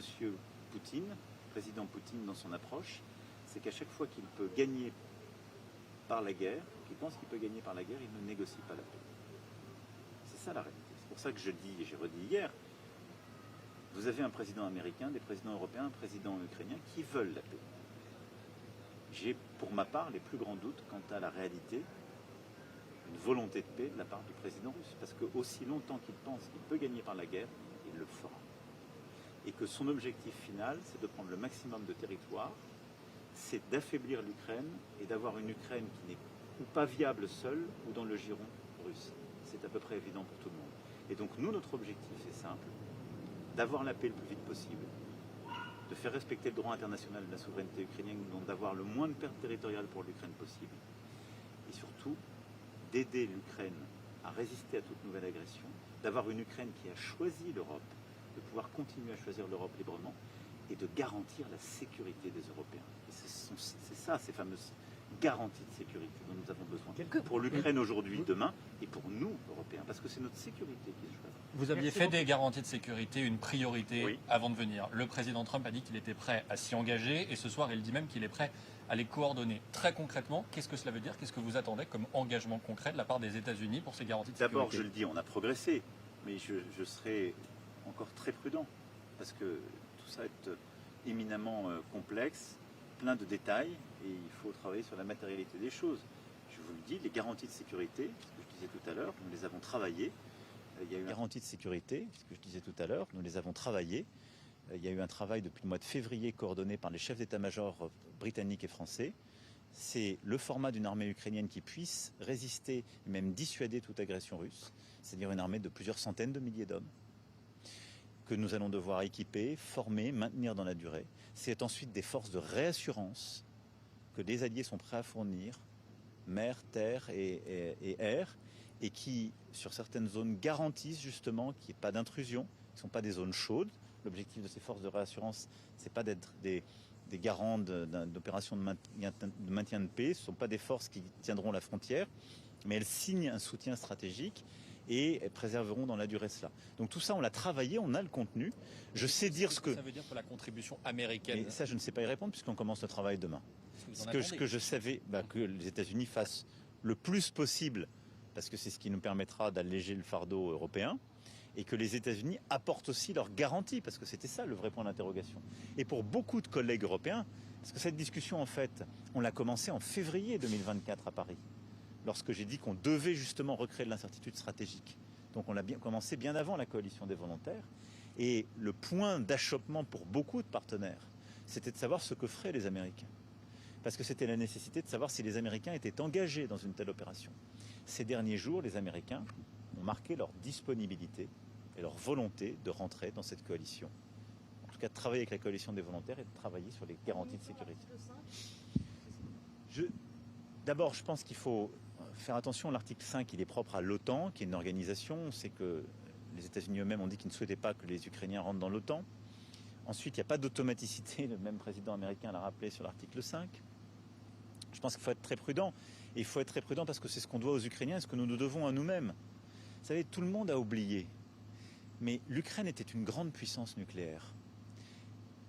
Poutine, président Poutine dans son approche, c'est qu'à chaque fois qu'il peut gagner par la guerre, qu'il pense qu'il peut gagner par la guerre, il ne négocie pas la paix. C'est ça la réalité. C'est pour ça que je dis, et j'ai redit hier, vous avez un président américain, des présidents européens, un président ukrainien qui veulent la paix. J'ai, pour ma part, les plus grands doutes quant à la réalité, une volonté de paix de la part du président russe. Parce que aussi longtemps qu'il pense qu'il peut gagner par la guerre, il le fera. Et que son objectif final, c'est de prendre le maximum de territoire, c'est d'affaiblir l'Ukraine et d'avoir une Ukraine qui n'est ou pas viable seule ou dans le giron russe. C'est à peu près évident pour tout le monde. Et donc nous, notre objectif, c'est simple, d'avoir la paix le plus vite possible, de faire respecter le droit international de la souveraineté ukrainienne, donc d'avoir le moins de pertes territoriales pour l'Ukraine possible, et surtout d'aider l'Ukraine à résister à toute nouvelle agression, d'avoir une Ukraine qui a choisi l'Europe, de pouvoir continuer à choisir l'Europe librement, et de garantir la sécurité des Européens. C'est ça, ces fameuses garanties de sécurité dont nous avons besoin. Pour l'Ukraine aujourd'hui, demain, et pour nous, Européens, parce que c'est notre sécurité qui se joue. Vous aviez fait des garanties de sécurité une priorité avant de venir. Le président Trump a dit qu'il était prêt à s'y engager, et ce soir, il dit même qu'il est prêt à les coordonner. Très concrètement, qu'est-ce que cela veut dire? Qu'est-ce que vous attendez comme engagement concret de la part des États-Unis pour ces garanties de sécurité? D'abord, je le dis, on a progressé, mais je serai encore très prudent, parce que tout ça est éminemment complexe, plein de détails, et il faut travailler sur la matérialité des choses. Je vous le dis, les garanties de sécurité, ce que je disais tout à l'heure, nous les avons travaillées. Il y a eu une garantie de sécurité, ce que je disais tout à l'heure, nous les avons travaillées. Il y a eu un travail depuis le mois de février coordonné par les chefs d'état-major britanniques et français. C'est le format d'une armée ukrainienne qui puisse résister et même dissuader toute agression russe, c'est-à-dire une armée de plusieurs centaines de milliers d'hommes, que nous allons devoir équiper, former, maintenir dans la durée. C'est ensuite des forces de réassurance que les alliés sont prêts à fournir, mer, terre et air, et qui, sur certaines zones, garantissent justement qu'il n'y ait pas d'intrusion, qui ne sont pas des zones chaudes. L'objectif de ces forces de réassurance, ce n'est pas d'être des garants d'opérations de maintien de paix, ce ne sont pas des forces qui tiendront la frontière, mais elles signent un soutien stratégique et elles préserveront dans la durée cela. Donc tout ça, on l'a travaillé, on a le contenu. Je sais dire ce que... Ça veut dire pour la contribution américaine. Et ça, je ne sais pas y répondre puisqu'on commence le travail demain. Ce que je savais, que les États-Unis fassent le plus possible, parce que c'est ce qui nous permettra d'alléger le fardeau européen, et que les États-Unis apportent aussi leurs garanties, parce que c'était ça le vrai point d'interrogation. Et pour beaucoup de collègues européens, parce que cette discussion, en fait, on l'a commencée en février 2024 à Paris, lorsque j'ai dit qu'on devait justement recréer de l'incertitude stratégique. Donc on l'a commencé bien avant la coalition des volontaires. Et le point d'achoppement pour beaucoup de partenaires, c'était de savoir ce que feraient les Américains. Parce que c'était la nécessité de savoir si les Américains étaient engagés dans une telle opération. Ces derniers jours, les Américains ont marqué leur disponibilité et leur volonté de rentrer dans cette coalition. En tout cas, de travailler avec la coalition des volontaires et de travailler sur les garanties de sécurité. D'abord, je pense qu'il faut faire attention. L'article 5, il est propre à l'OTAN, qui est une organisation. On sait que les États-Unis eux-mêmes ont dit qu'ils ne souhaitaient pas que les Ukrainiens rentrent dans l'OTAN. Ensuite, il n'y a pas d'automaticité. Le même président américain l'a rappelé sur l'article 5. Je pense qu'il faut être très prudent. Et il faut être très prudent parce que c'est ce qu'on doit aux Ukrainiens et ce que nous nous devons à nous-mêmes. Vous savez, tout le monde a oublié. Mais l'Ukraine était une grande puissance nucléaire.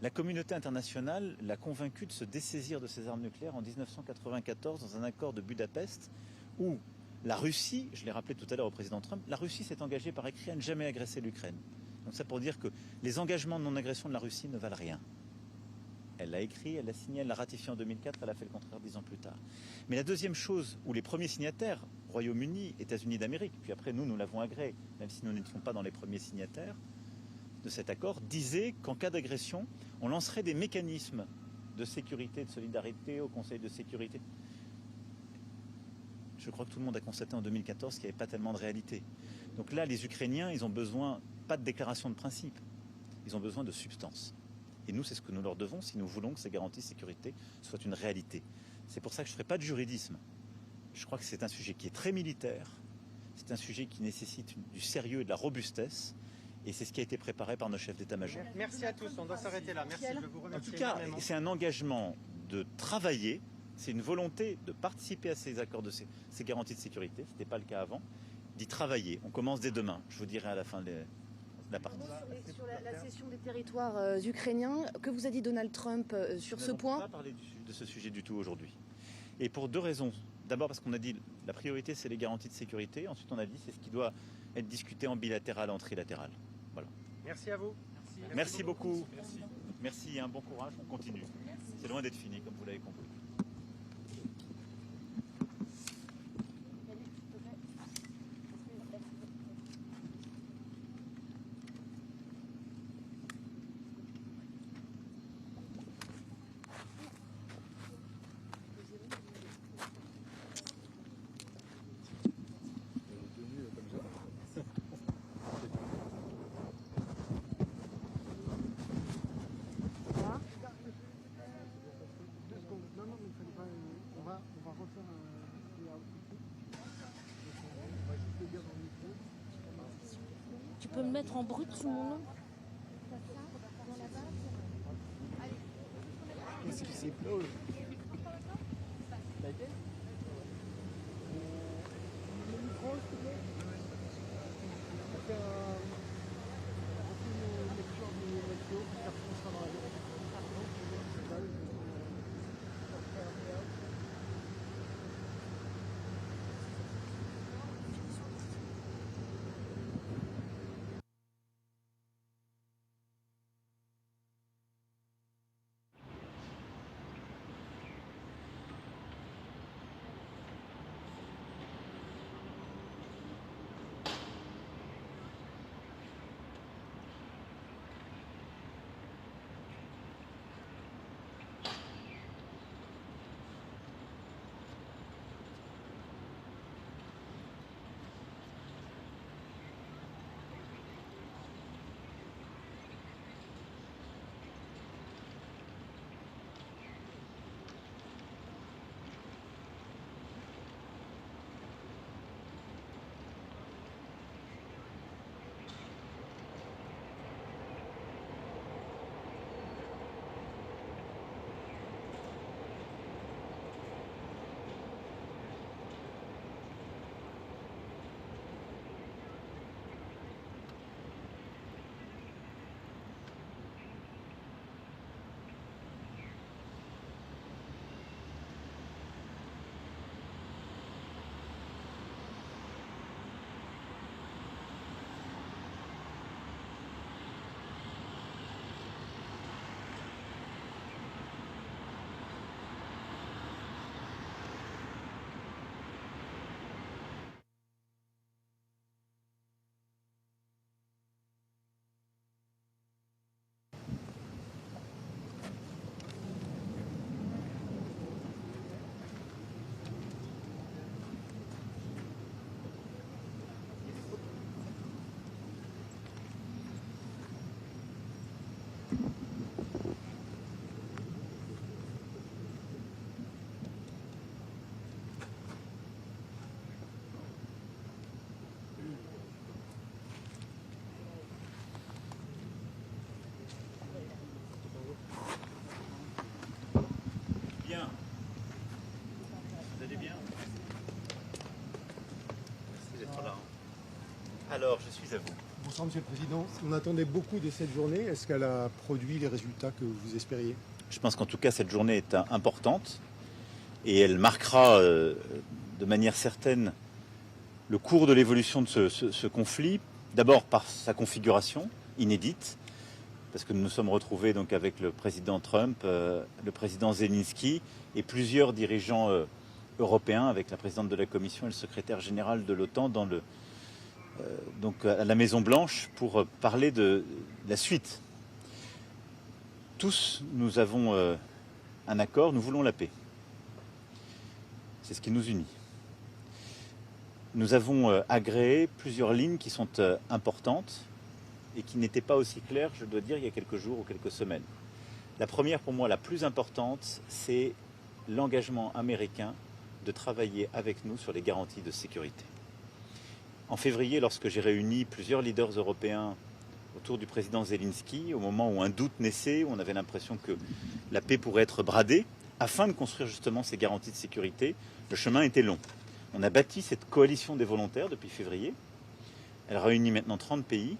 La communauté internationale l'a convaincu de se dessaisir de ses armes nucléaires en 1994 dans un accord de Budapest où la Russie, je l'ai rappelé tout à l'heure au président Trump, la Russie s'est engagée par écrit à ne jamais agresser l'Ukraine. Donc ça pour dire que les engagements de non-agression de la Russie ne valent rien. Elle l'a écrit, elle l'a signé, elle l'a ratifié en 2004, elle a fait le contraire 10 ans plus tard. Mais la deuxième chose, où les premiers signataires, Royaume-Uni, États-Unis d'Amérique, puis après nous l'avons agréé, même si nous n'étions pas dans les premiers signataires de cet accord, disaient qu'en cas d'agression, on lancerait des mécanismes de sécurité, de solidarité au Conseil de sécurité. Je crois que tout le monde a constaté en 2014 qu'il n'y avait pas tellement de réalité. Donc là, les Ukrainiens, ils ont besoin, pas de déclaration de principe, ils ont besoin de substance. Et nous, c'est ce que nous leur devons si nous voulons que ces garanties de sécurité soient une réalité. C'est pour ça que je ne ferai pas de juridisme. Je crois que c'est un sujet qui est très militaire, c'est un sujet qui nécessite du sérieux et de la robustesse, et c'est ce qui a été préparé par nos chefs d'état-major. Merci à tous, on doit s'arrêter là. Merci, je vous remercie. En tout cas, énormément. c'est un engagement de travailler, c'est une volonté de participer à ces accords, ces garanties de sécurité, ce n'était pas le cas avant, d'y travailler. On commence dès demain, je vous dirai à la fin de la partie. Sur la cession des territoires ukrainiens, que vous a dit Donald Trump sur ce point? On n'a pas parlé de ce sujet du tout aujourd'hui. Et pour deux raisons. D'abord parce qu'on a dit la priorité c'est les garanties de sécurité. Ensuite on a dit c'est ce qui doit être discuté en bilatéral, en trilatéral. Voilà. Merci à vous. Merci beaucoup. Merci et un bon courage. On continue. C'est loin d'être fini comme vous l'avez compris. Tu peux me mettre en brut sous mon nom? Qu'est-ce qui s'explose? Bien. Vous allez bien? Merci d'être là. Alors, je suis à vous. Bonsoir Monsieur le Président. On attendait beaucoup de cette journée. Est-ce qu'elle a produit les résultats que vous espériez? Je pense qu'en tout cas, cette journée est importante et elle marquera de manière certaine le cours de l'évolution de ce conflit. D'abord par sa configuration inédite, parce que nous nous sommes retrouvés donc avec le président Trump, le président Zelensky et plusieurs dirigeants européens, avec la présidente de la Commission et le secrétaire général de l'OTAN donc à la Maison Blanche pour parler de la suite. Tous, nous avons un accord, nous voulons la paix. C'est ce qui nous unit. Nous avons agréé plusieurs lignes qui sont importantes et qui n'étaient pas aussi claires, je dois dire, il y a quelques jours ou quelques semaines. La première, pour moi, la plus importante, c'est l'engagement américain de travailler avec nous sur les garanties de sécurité. En février, lorsque j'ai réuni plusieurs leaders européens autour du président Zelensky, au moment où un doute naissait, où on avait l'impression que la paix pourrait être bradée, afin de construire justement ces garanties de sécurité, le chemin était long. On a bâti cette coalition des volontaires depuis février. Elle réunit maintenant 30 pays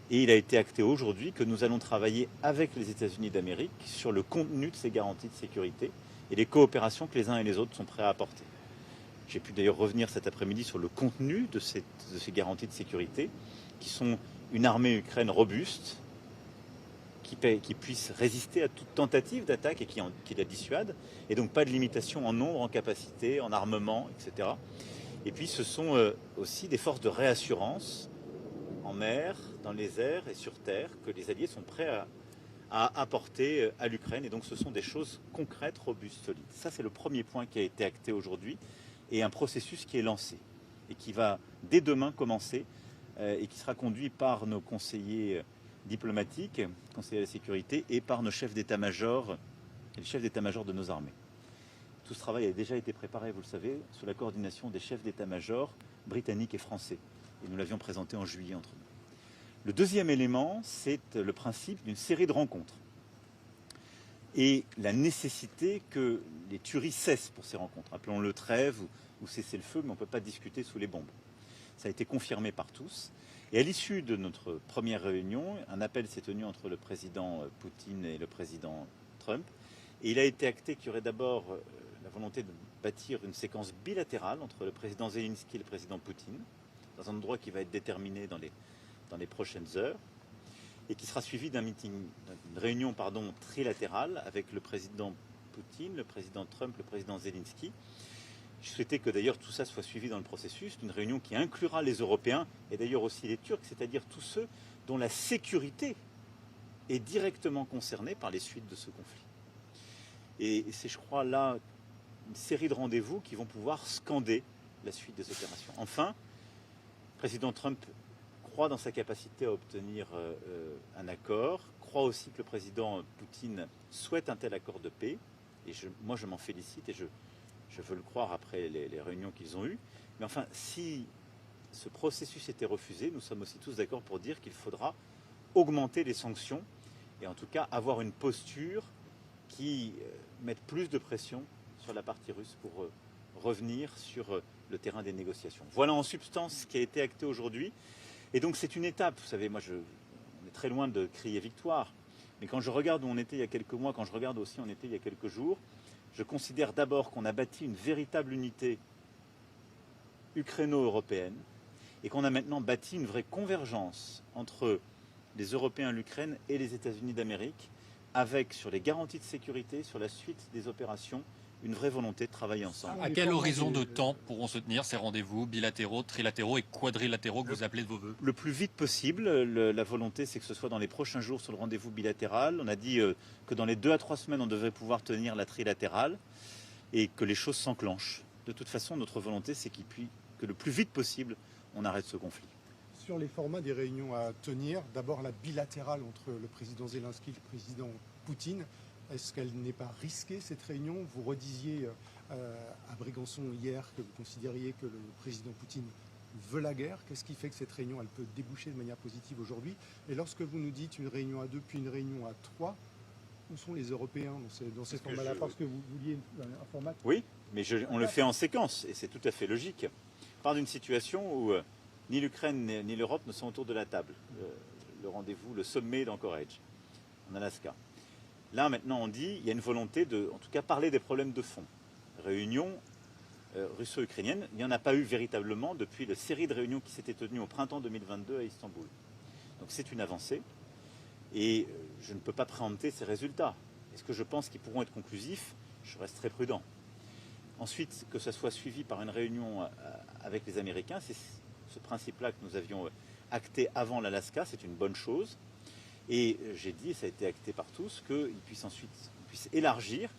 et il a été acté aujourd'hui que nous allons travailler avec les États-Unis d'Amérique sur le contenu de ces garanties de sécurité et les coopérations que les uns et les autres sont prêts à apporter. J'ai pu d'ailleurs revenir cet après-midi sur le contenu de ces garanties de sécurité, qui sont une armée ukrainienne robuste, qui puisse résister à toute tentative d'attaque et qui la dissuade, et donc pas de limitation en nombre, en capacité, en armement, etc. Et puis ce sont aussi des forces de réassurance en mer, dans les airs et sur terre, que les alliés sont prêts à apporter à l'Ukraine, et donc ce sont des choses concrètes, robustes, solides. Ça, c'est le premier point qui a été acté aujourd'hui, et un processus qui est lancé, et qui va dès demain commencer, et qui sera conduit par nos conseillers diplomatiques, conseillers de la sécurité, et par nos chefs d'état-major, et les chefs d'état-major de nos armées. Tout ce travail a déjà été préparé, vous le savez, sous la coordination des chefs d'état-major britanniques et français, et nous l'avions présenté en juillet entre nous. Le deuxième élément, c'est le principe d'une série de rencontres, et la nécessité que les tueries cessent pour ces rencontres. Appelons-le trêve ou cessez-le-feu, mais on ne peut pas discuter sous les bombes. Ça a été confirmé par tous. Et à l'issue de notre première réunion, un appel s'est tenu entre le président Poutine et le président Trump. Et il a été acté qu'il y aurait d'abord la volonté de bâtir une séquence bilatérale entre le président Zelensky et le président Poutine, dans un endroit qui va être déterminé dans les prochaines heures, et qui sera suivi d'une réunion trilatérale avec le président Poutine, le président Trump, le président Zelensky. Je souhaitais que d'ailleurs tout ça soit suivi dans le processus, d'une réunion qui inclura les Européens et d'ailleurs aussi les Turcs, c'est-à-dire tous ceux dont la sécurité est directement concernée par les suites de ce conflit. Et c'est, je crois, là une série de rendez-vous qui vont pouvoir scander la suite des opérations. Enfin, le président Trump croit dans sa capacité à obtenir un accord, croit aussi que le président Poutine souhaite un tel accord de paix, et moi je m'en félicite et je veux le croire après les réunions qu'ils ont eues. Mais enfin, si ce processus était refusé, nous sommes aussi tous d'accord pour dire qu'il faudra augmenter les sanctions et en tout cas avoir une posture qui mette plus de pression sur la partie russe pour revenir sur le terrain des négociations. Voilà en substance ce qui a été acté aujourd'hui. Et donc c'est une étape, vous savez, on est très loin de crier victoire, mais quand je regarde où on était il y a quelques mois, quand je regarde aussi où on était il y a quelques jours, je considère d'abord qu'on a bâti une véritable unité ukraino-européenne et qu'on a maintenant bâti une vraie convergence entre les Européens, l'Ukraine et les États-Unis d'Amérique, avec, sur les garanties de sécurité, sur la suite des opérations, une vraie volonté de travailler ensemble. À quel horizon de temps pourront se tenir ces rendez-vous bilatéraux, trilatéraux et quadrilatéraux que vous appelez de vos voeux? Le plus vite possible. La volonté, c'est que ce soit dans les prochains jours sur le rendez-vous bilatéral. On a dit que dans les 2 à 3 semaines, on devrait pouvoir tenir la trilatérale et que les choses s'enclenchent. De toute façon, notre volonté, c'est que le plus vite possible, on arrête ce conflit. Sur les formats des réunions à tenir, d'abord la bilatérale entre le président Zelensky et le président Poutine. Est-ce qu'elle n'est pas risquée, cette réunion? Vous redisiez à Brégançon hier que vous considériez que le président Poutine veut la guerre. Qu'est-ce qui fait que cette réunion, elle peut déboucher de manière positive aujourd'hui? Et lorsque vous nous dites une réunion à 2 puis une réunion à 3, où sont les Européens dans ces formats-là? Parce que vous vouliez un format... Oui, mais on le fait en séquence, et c'est tout à fait logique. On parle d'une situation où ni l'Ukraine ni l'Europe ne sont autour de la table. Le rendez-vous, le sommet d'Anchorage, en Alaska. Là, maintenant, on dit qu'il y a une volonté de, en tout cas, parler des problèmes de fond. Réunion russo-ukrainienne, il n'y en a pas eu véritablement depuis la série de réunions qui s'étaient tenues au printemps 2022 à Istanbul. Donc c'est une avancée, et je ne peux pas préempter ces résultats. Est-ce que je pense qu'ils pourront être conclusifs? Je reste très prudent. Ensuite, que ça soit suivi par une réunion avec les Américains, c'est ce principe-là que nous avions acté avant l'Alaska, c'est une bonne chose. Et j'ai dit, et ça a été acté par tous, qu'ils puissent ensuite élargir.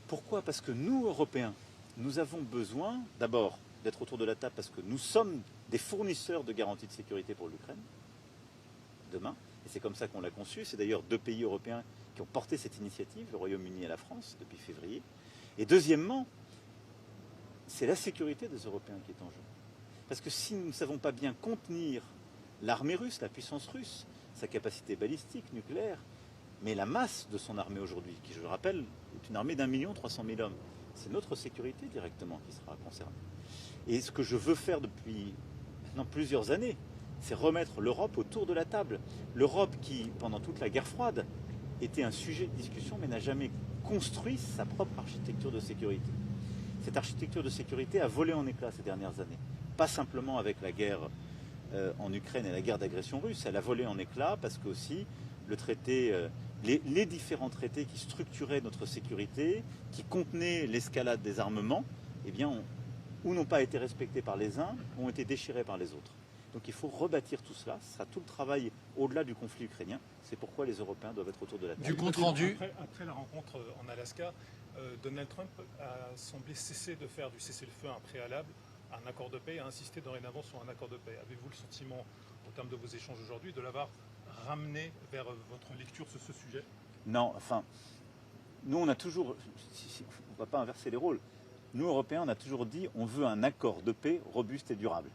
Pourquoi? Parce que nous, Européens, nous avons besoin d'abord d'être autour de la table parce que nous sommes des fournisseurs de garanties de sécurité pour l'Ukraine, demain. Et c'est comme ça qu'on l'a conçu. C'est d'ailleurs 2 pays européens qui ont porté cette initiative, le Royaume-Uni et la France, depuis février. Et deuxièmement, c'est la sécurité des Européens qui est en jeu. Parce que si nous ne savons pas bien contenir l'armée russe, la puissance russe, sa capacité balistique, nucléaire, mais la masse de son armée aujourd'hui, qui, je le rappelle, est une armée d'1 300 000 hommes, c'est notre sécurité directement qui sera concernée. Et ce que je veux faire depuis maintenant plusieurs années, c'est remettre l'Europe autour de la table. L'Europe qui, pendant toute la guerre froide, était un sujet de discussion, mais n'a jamais construit sa propre architecture de sécurité. Cette architecture de sécurité a volé en éclats ces dernières années. Pas simplement avec la guerre en Ukraine et la guerre d'agression russe, elle a volé en éclats parce que aussi le traité, les différents traités qui structuraient notre sécurité, qui contenaient l'escalade des armements, eh bien, ou n'ont pas été respectés par les uns, ou ont été déchirés par les autres. Donc il faut rebâtir tout cela, ce sera tout le travail au-delà du conflit ukrainien. C'est pourquoi les Européens doivent être autour de la table. Du compte rendu. Après la rencontre en Alaska, Donald Trump a semblé cesser de faire du cessez-le-feu un préalable à un accord de paix et a insisté dorénavant sur un accord de paix. Avez-vous le sentiment, au terme de vos échanges aujourd'hui, de l'avoir ramené vers votre lecture sur ce sujet? Non, enfin, nous on a toujours, on ne va pas inverser les rôles, nous Européens on a toujours dit on veut un accord de paix robuste et durable.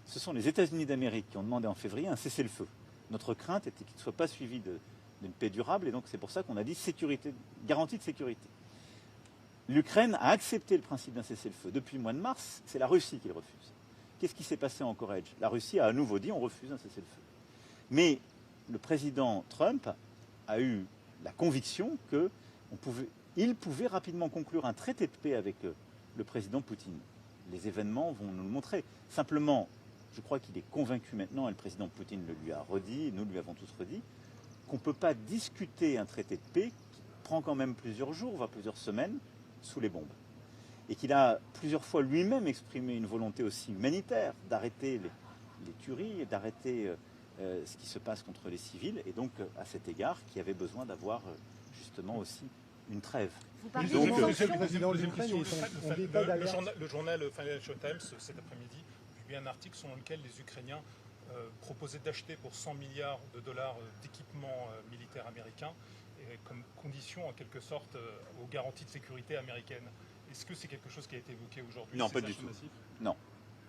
Ce sont les États-Unis d'Amérique qui ont demandé en février un cessez-le-feu. Notre crainte était qu'il ne soit pas suivi d'une paix durable et donc c'est pour ça qu'on a dit sécurité, garantie de sécurité. L'Ukraine a accepté le principe d'un cessez-le-feu. Depuis le mois de mars, c'est la Russie qui le refuse. Qu'est-ce qui s'est passé en Anchorage? La Russie a à nouveau dit on refuse un cessez-le-feu. Mais le président Trump a eu la conviction qu'il pouvait rapidement conclure un traité de paix avec le président Poutine. Les événements vont nous le montrer. Simplement, je crois qu'il est convaincu maintenant, et le président Poutine le lui a redit, et nous lui avons tous redit, qu'on ne peut pas discuter un traité de paix qui prend quand même plusieurs jours, voire plusieurs semaines, sous les bombes. Et qu'il a plusieurs fois lui-même exprimé une volonté aussi humanitaire d'arrêter les tueries et d'arrêter ce qui se passe contre les civils. Et donc, à cet égard, qui avait besoin d'avoir justement aussi une trêve. Vous parlez donc, le journal Financial Times, cet après-midi, publie un article selon lequel les Ukrainiens proposaient d'acheter pour 100 milliards de dollars d'équipements militaires américains comme condition, en quelque sorte, aux garanties de sécurité américaines. Est-ce que c'est quelque chose qui a été évoqué aujourd'hui? Non, pas du tout. Non,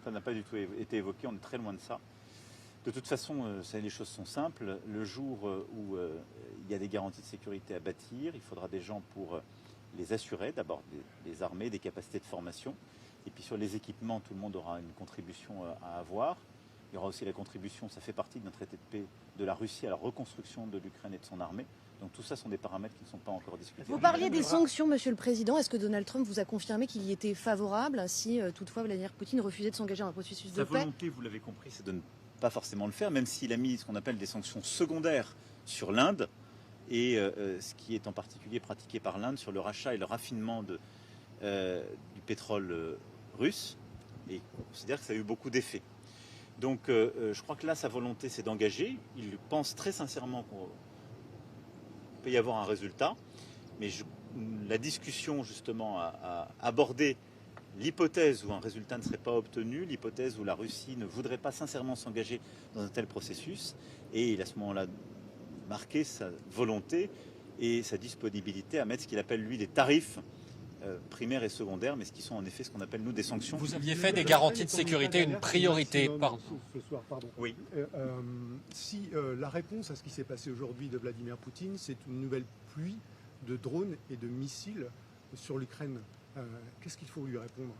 ça n'a pas du tout été évoqué, on est très loin de ça. De toute façon, les choses sont simples. Le jour où il y a des garanties de sécurité à bâtir, il faudra des gens pour les assurer, d'abord des armées, des capacités de formation. Et puis sur les équipements, tout le monde aura une contribution à avoir. Il y aura aussi la contribution, ça fait partie d'un traité de paix de la Russie à la reconstruction de l'Ukraine et de son armée. Donc tout ça sont des paramètres qui ne sont pas encore discutés. Vous parliez des sanctions, Monsieur le Président. Est-ce que Donald Trump vous a confirmé qu'il y était favorable si toutefois Vladimir Poutine refusait de s'engager dans un processus de paix? Sa volonté, vous l'avez compris, c'est de ne pas forcément le faire, même s'il a mis ce qu'on appelle des sanctions secondaires sur l'Inde et ce qui est en particulier pratiqué par l'Inde sur le rachat et le raffinement du pétrole russe. Et on considère que ça a eu beaucoup d'effets. Donc je crois que là, sa volonté, c'est d'engager. Il pense très sincèrement qu'on peut y avoir un résultat. Mais la discussion, justement, a abordé l'hypothèse où un résultat ne serait pas obtenu, l'hypothèse où la Russie ne voudrait pas sincèrement s'engager dans un tel processus, et il a à ce moment-là marqué sa volonté et sa disponibilité à mettre ce qu'il appelle lui des tarifs primaires et secondaires, mais ce qui sont en effet ce qu'on appelle nous des sanctions. Vous aviez fait des garanties de sécurité une priorité. Ce soir, pardon. Oui. Si la réponse à ce qui s'est passé aujourd'hui de Vladimir Poutine, c'est une nouvelle pluie de drones et de missiles sur l'Ukraine, qu'est-ce qu'il faut lui répondre?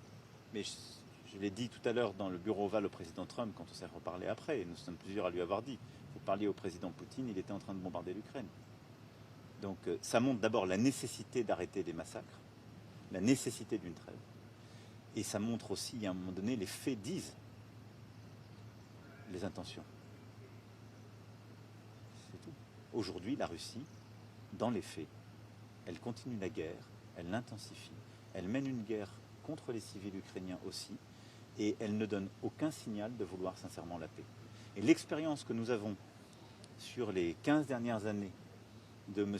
Mais je l'ai dit tout à l'heure dans le bureau ovale au président Trump, quand on s'est reparlé après, et nous sommes plusieurs à lui avoir dit, vous parliez au président Poutine, il était en train de bombarder l'Ukraine. Donc ça montre d'abord la nécessité d'arrêter les massacres, la nécessité d'une trêve. Et ça montre aussi, à un moment donné, les faits disent les intentions. C'est tout. Aujourd'hui, la Russie, dans les faits, elle continue la guerre, elle l'intensifie, elle mène une guerre contre les civils ukrainiens aussi, et elle ne donne aucun signal de vouloir sincèrement la paix. Et l'expérience que nous avons sur les 15 dernières années de M.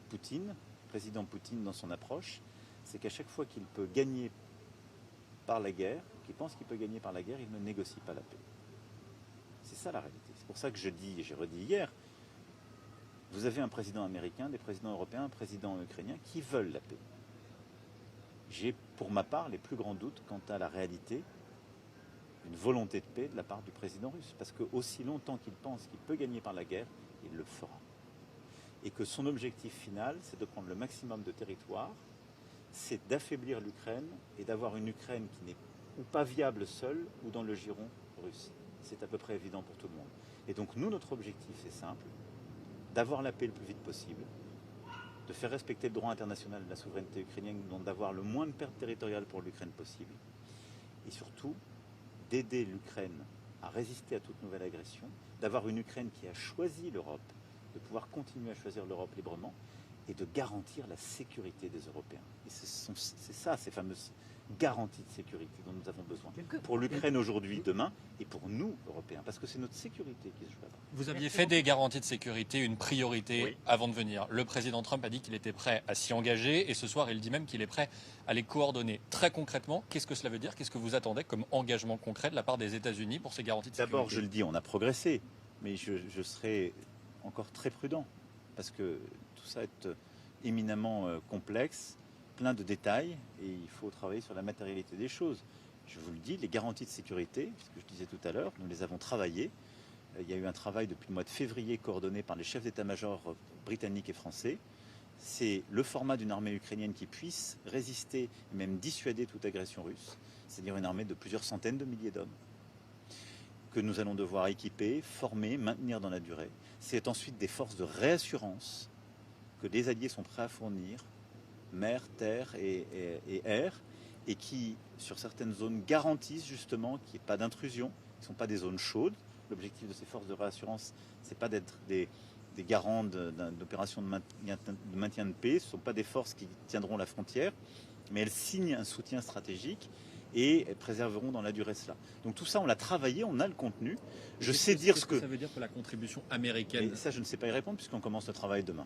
Poutine, président Poutine dans son approche, c'est qu'à chaque fois qu'il peut gagner par la guerre, qu'il pense qu'il peut gagner par la guerre, il ne négocie pas la paix. C'est ça la réalité. C'est pour ça que je dis, et j'ai redit hier, vous avez un président américain, des présidents européens, un président ukrainien qui veulent la paix. J'ai pour ma part les plus grands doutes quant à la réalité d'une volonté de paix de la part du président russe. Parce que aussi longtemps qu'il pense qu'il peut gagner par la guerre, il le fera. Et que son objectif final, c'est de prendre le maximum de territoire, c'est d'affaiblir l'Ukraine et d'avoir une Ukraine qui n'est ou pas viable seule ou dans le giron russe. C'est à peu près évident pour tout le monde. Et donc nous, notre objectif, c'est simple, d'avoir la paix le plus vite possible, de faire respecter le droit international de la souveraineté ukrainienne, donc d'avoir le moins de pertes territoriales pour l'Ukraine possible, et surtout d'aider l'Ukraine à résister à toute nouvelle agression, d'avoir une Ukraine qui a choisi l'Europe, de pouvoir continuer à choisir l'Europe librement, et de garantir la sécurité des Européens. Et c'est ça, ces fameuses garanties de sécurité dont nous avons besoin. Pour l'Ukraine aujourd'hui, demain, et pour nous, Européens, parce que c'est notre sécurité qui se joue là-bas. Vous aviez fait des garanties de sécurité une priorité avant de venir. Le président Trump a dit qu'il était prêt à s'y engager, et ce soir, il dit même qu'il est prêt à les coordonner. Très concrètement, qu'est-ce que cela veut dire? Qu'est-ce que vous attendez comme engagement concret de la part des États-Unis pour ces garanties de sécurité? D'abord, je le dis, on a progressé, mais je serai encore très prudent, parce que tout ça est éminemment complexe, plein de détails, et il faut travailler sur la matérialité des choses. Je vous le dis, les garanties de sécurité, ce que je disais tout à l'heure, nous les avons travaillées. Il y a eu un travail depuis le mois de février coordonné par les chefs d'état-major britanniques et français. C'est le format d'une armée ukrainienne qui puisse résister et même dissuader toute agression russe, c'est-à-dire une armée de plusieurs centaines de milliers d'hommes que nous allons devoir équiper, former, maintenir dans la durée. C'est ensuite des forces de réassurance que les alliés sont prêts à fournir, mer, terre et air, et qui, sur certaines zones, garantissent justement qu'il n'y ait pas d'intrusion. Ce ne sont pas des zones chaudes. L'objectif de ces forces de réassurance, ce n'est pas d'être des garants d'opérations de maintien de paix. Ce ne sont pas des forces qui tiendront la frontière, mais elles signent un soutien stratégique et elles préserveront dans la durée cela. Donc tout ça, on l'a travaillé, on a le contenu. Je sais dire ce que... ça veut dire pour la contribution américaine? Et ça, je ne sais pas y répondre puisqu'on commence le travail demain.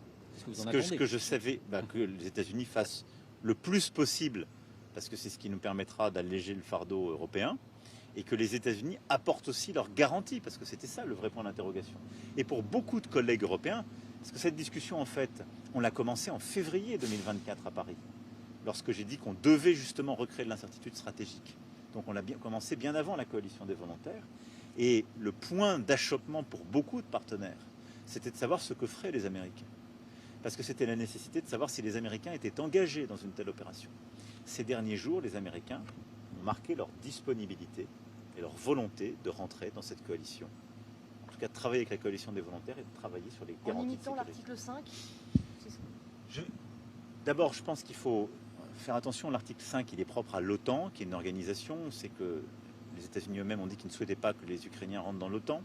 Ce que je savais, que les États-Unis fassent le plus possible, parce que c'est ce qui nous permettra d'alléger le fardeau européen, et que les États-Unis apportent aussi leurs garanties, parce que c'était ça le vrai point d'interrogation. Et pour beaucoup de collègues européens, parce que cette discussion, en fait, on l'a commencée en février 2024 à Paris, lorsque j'ai dit qu'on devait justement recréer de l'incertitude stratégique. Donc on l'a commencé bien avant la coalition des volontaires. Et le point d'achoppement pour beaucoup de partenaires, c'était de savoir ce que feraient les Américains. Parce que c'était la nécessité de savoir si les Américains étaient engagés dans une telle opération. Ces derniers jours, les Américains ont marqué leur disponibilité et leur volonté de rentrer dans cette coalition. En tout cas, de travailler avec la coalition des volontaires et de travailler sur les garanties de sécurité. En limitant l'article 5 D'abord, je pense qu'il faut faire attention. L'article 5, il est propre à l'OTAN, qui est une organisation. C'est que les États-Unis eux-mêmes ont dit qu'ils ne souhaitaient pas que les Ukrainiens rentrent dans l'OTAN.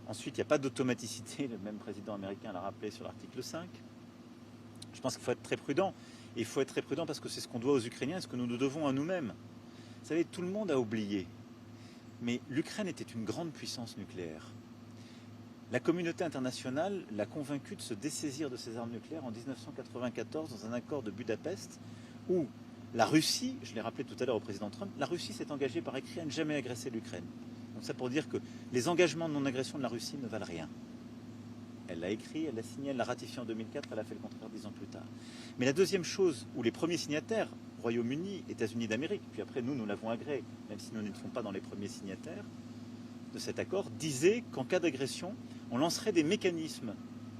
Ensuite, il n'y a pas d'automaticité. Le même président américain l'a rappelé sur l'article 5. Je pense qu'il faut être très prudent. Et il faut être très prudent parce que c'est ce qu'on doit aux Ukrainiens et ce que nous nous devons à nous-mêmes. Vous savez, tout le monde a oublié. Mais l'Ukraine était une grande puissance nucléaire. La communauté internationale l'a convaincu de se dessaisir de ses armes nucléaires en 1994 dans un accord de Budapest où La Russie, je l'ai rappelé tout à l'heure au président Trump, la Russie s'est engagée par écrit à ne jamais agresser l'Ukraine. Donc ça pour dire que les engagements de non-agression de la Russie ne valent rien. Elle l'a écrit, elle l'a signé, elle l'a ratifié en 2004, elle a fait le contraire 10 ans plus tard. Mais la deuxième chose, où les premiers signataires, Royaume-Uni, États-Unis d'Amérique, puis après nous l'avons agréé, même si nous n'étions pas dans les premiers signataires de cet accord, disaient qu'en cas d'agression, on lancerait des mécanismes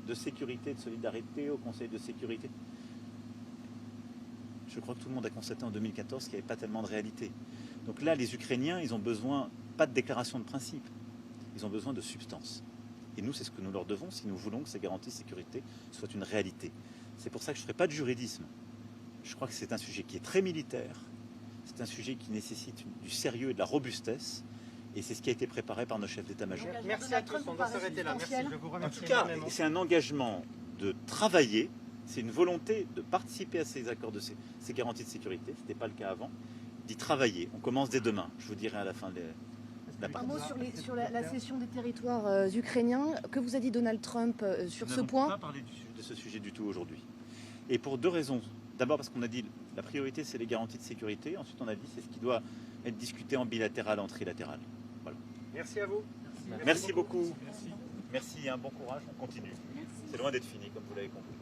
de sécurité, de solidarité au Conseil de sécurité. Je crois que tout le monde a constaté en 2014 qu'il n'y avait pas tellement de réalité. Donc là, les Ukrainiens, ils ont besoin, pas de déclaration de principe, ils ont besoin de substance. Et nous, c'est ce que nous leur devons si nous voulons que ces garanties de sécurité soient une réalité. C'est pour ça que je ne ferai pas de juridisme. Je crois que c'est un sujet qui est très militaire, c'est un sujet qui nécessite du sérieux et de la robustesse, et c'est ce qui a été préparé par nos chefs d'état-major. Merci à tous, on doit s'arrêter là. Merci, je vous remercie. En tout cas, c'est un engagement de travailler, c'est une volonté de participer à ces accords, ces garanties de sécurité, ce n'était pas le cas avant, d'y travailler. On commence dès demain, je vous dirai à la fin de la Un mot sur la cession des territoires ukrainiens. Que vous a dit Donald Trump sur ce point? On n'a pas parlé de ce sujet du tout aujourd'hui. Et pour deux raisons. D'abord parce qu'on a dit la priorité c'est les garanties de sécurité. Ensuite on a dit c'est ce qui doit être discuté en bilatéral, en trilatéral. Voilà. Merci à vous. Merci beaucoup. Merci et un bon courage. On continue. C'est loin d'être fini comme vous l'avez compris.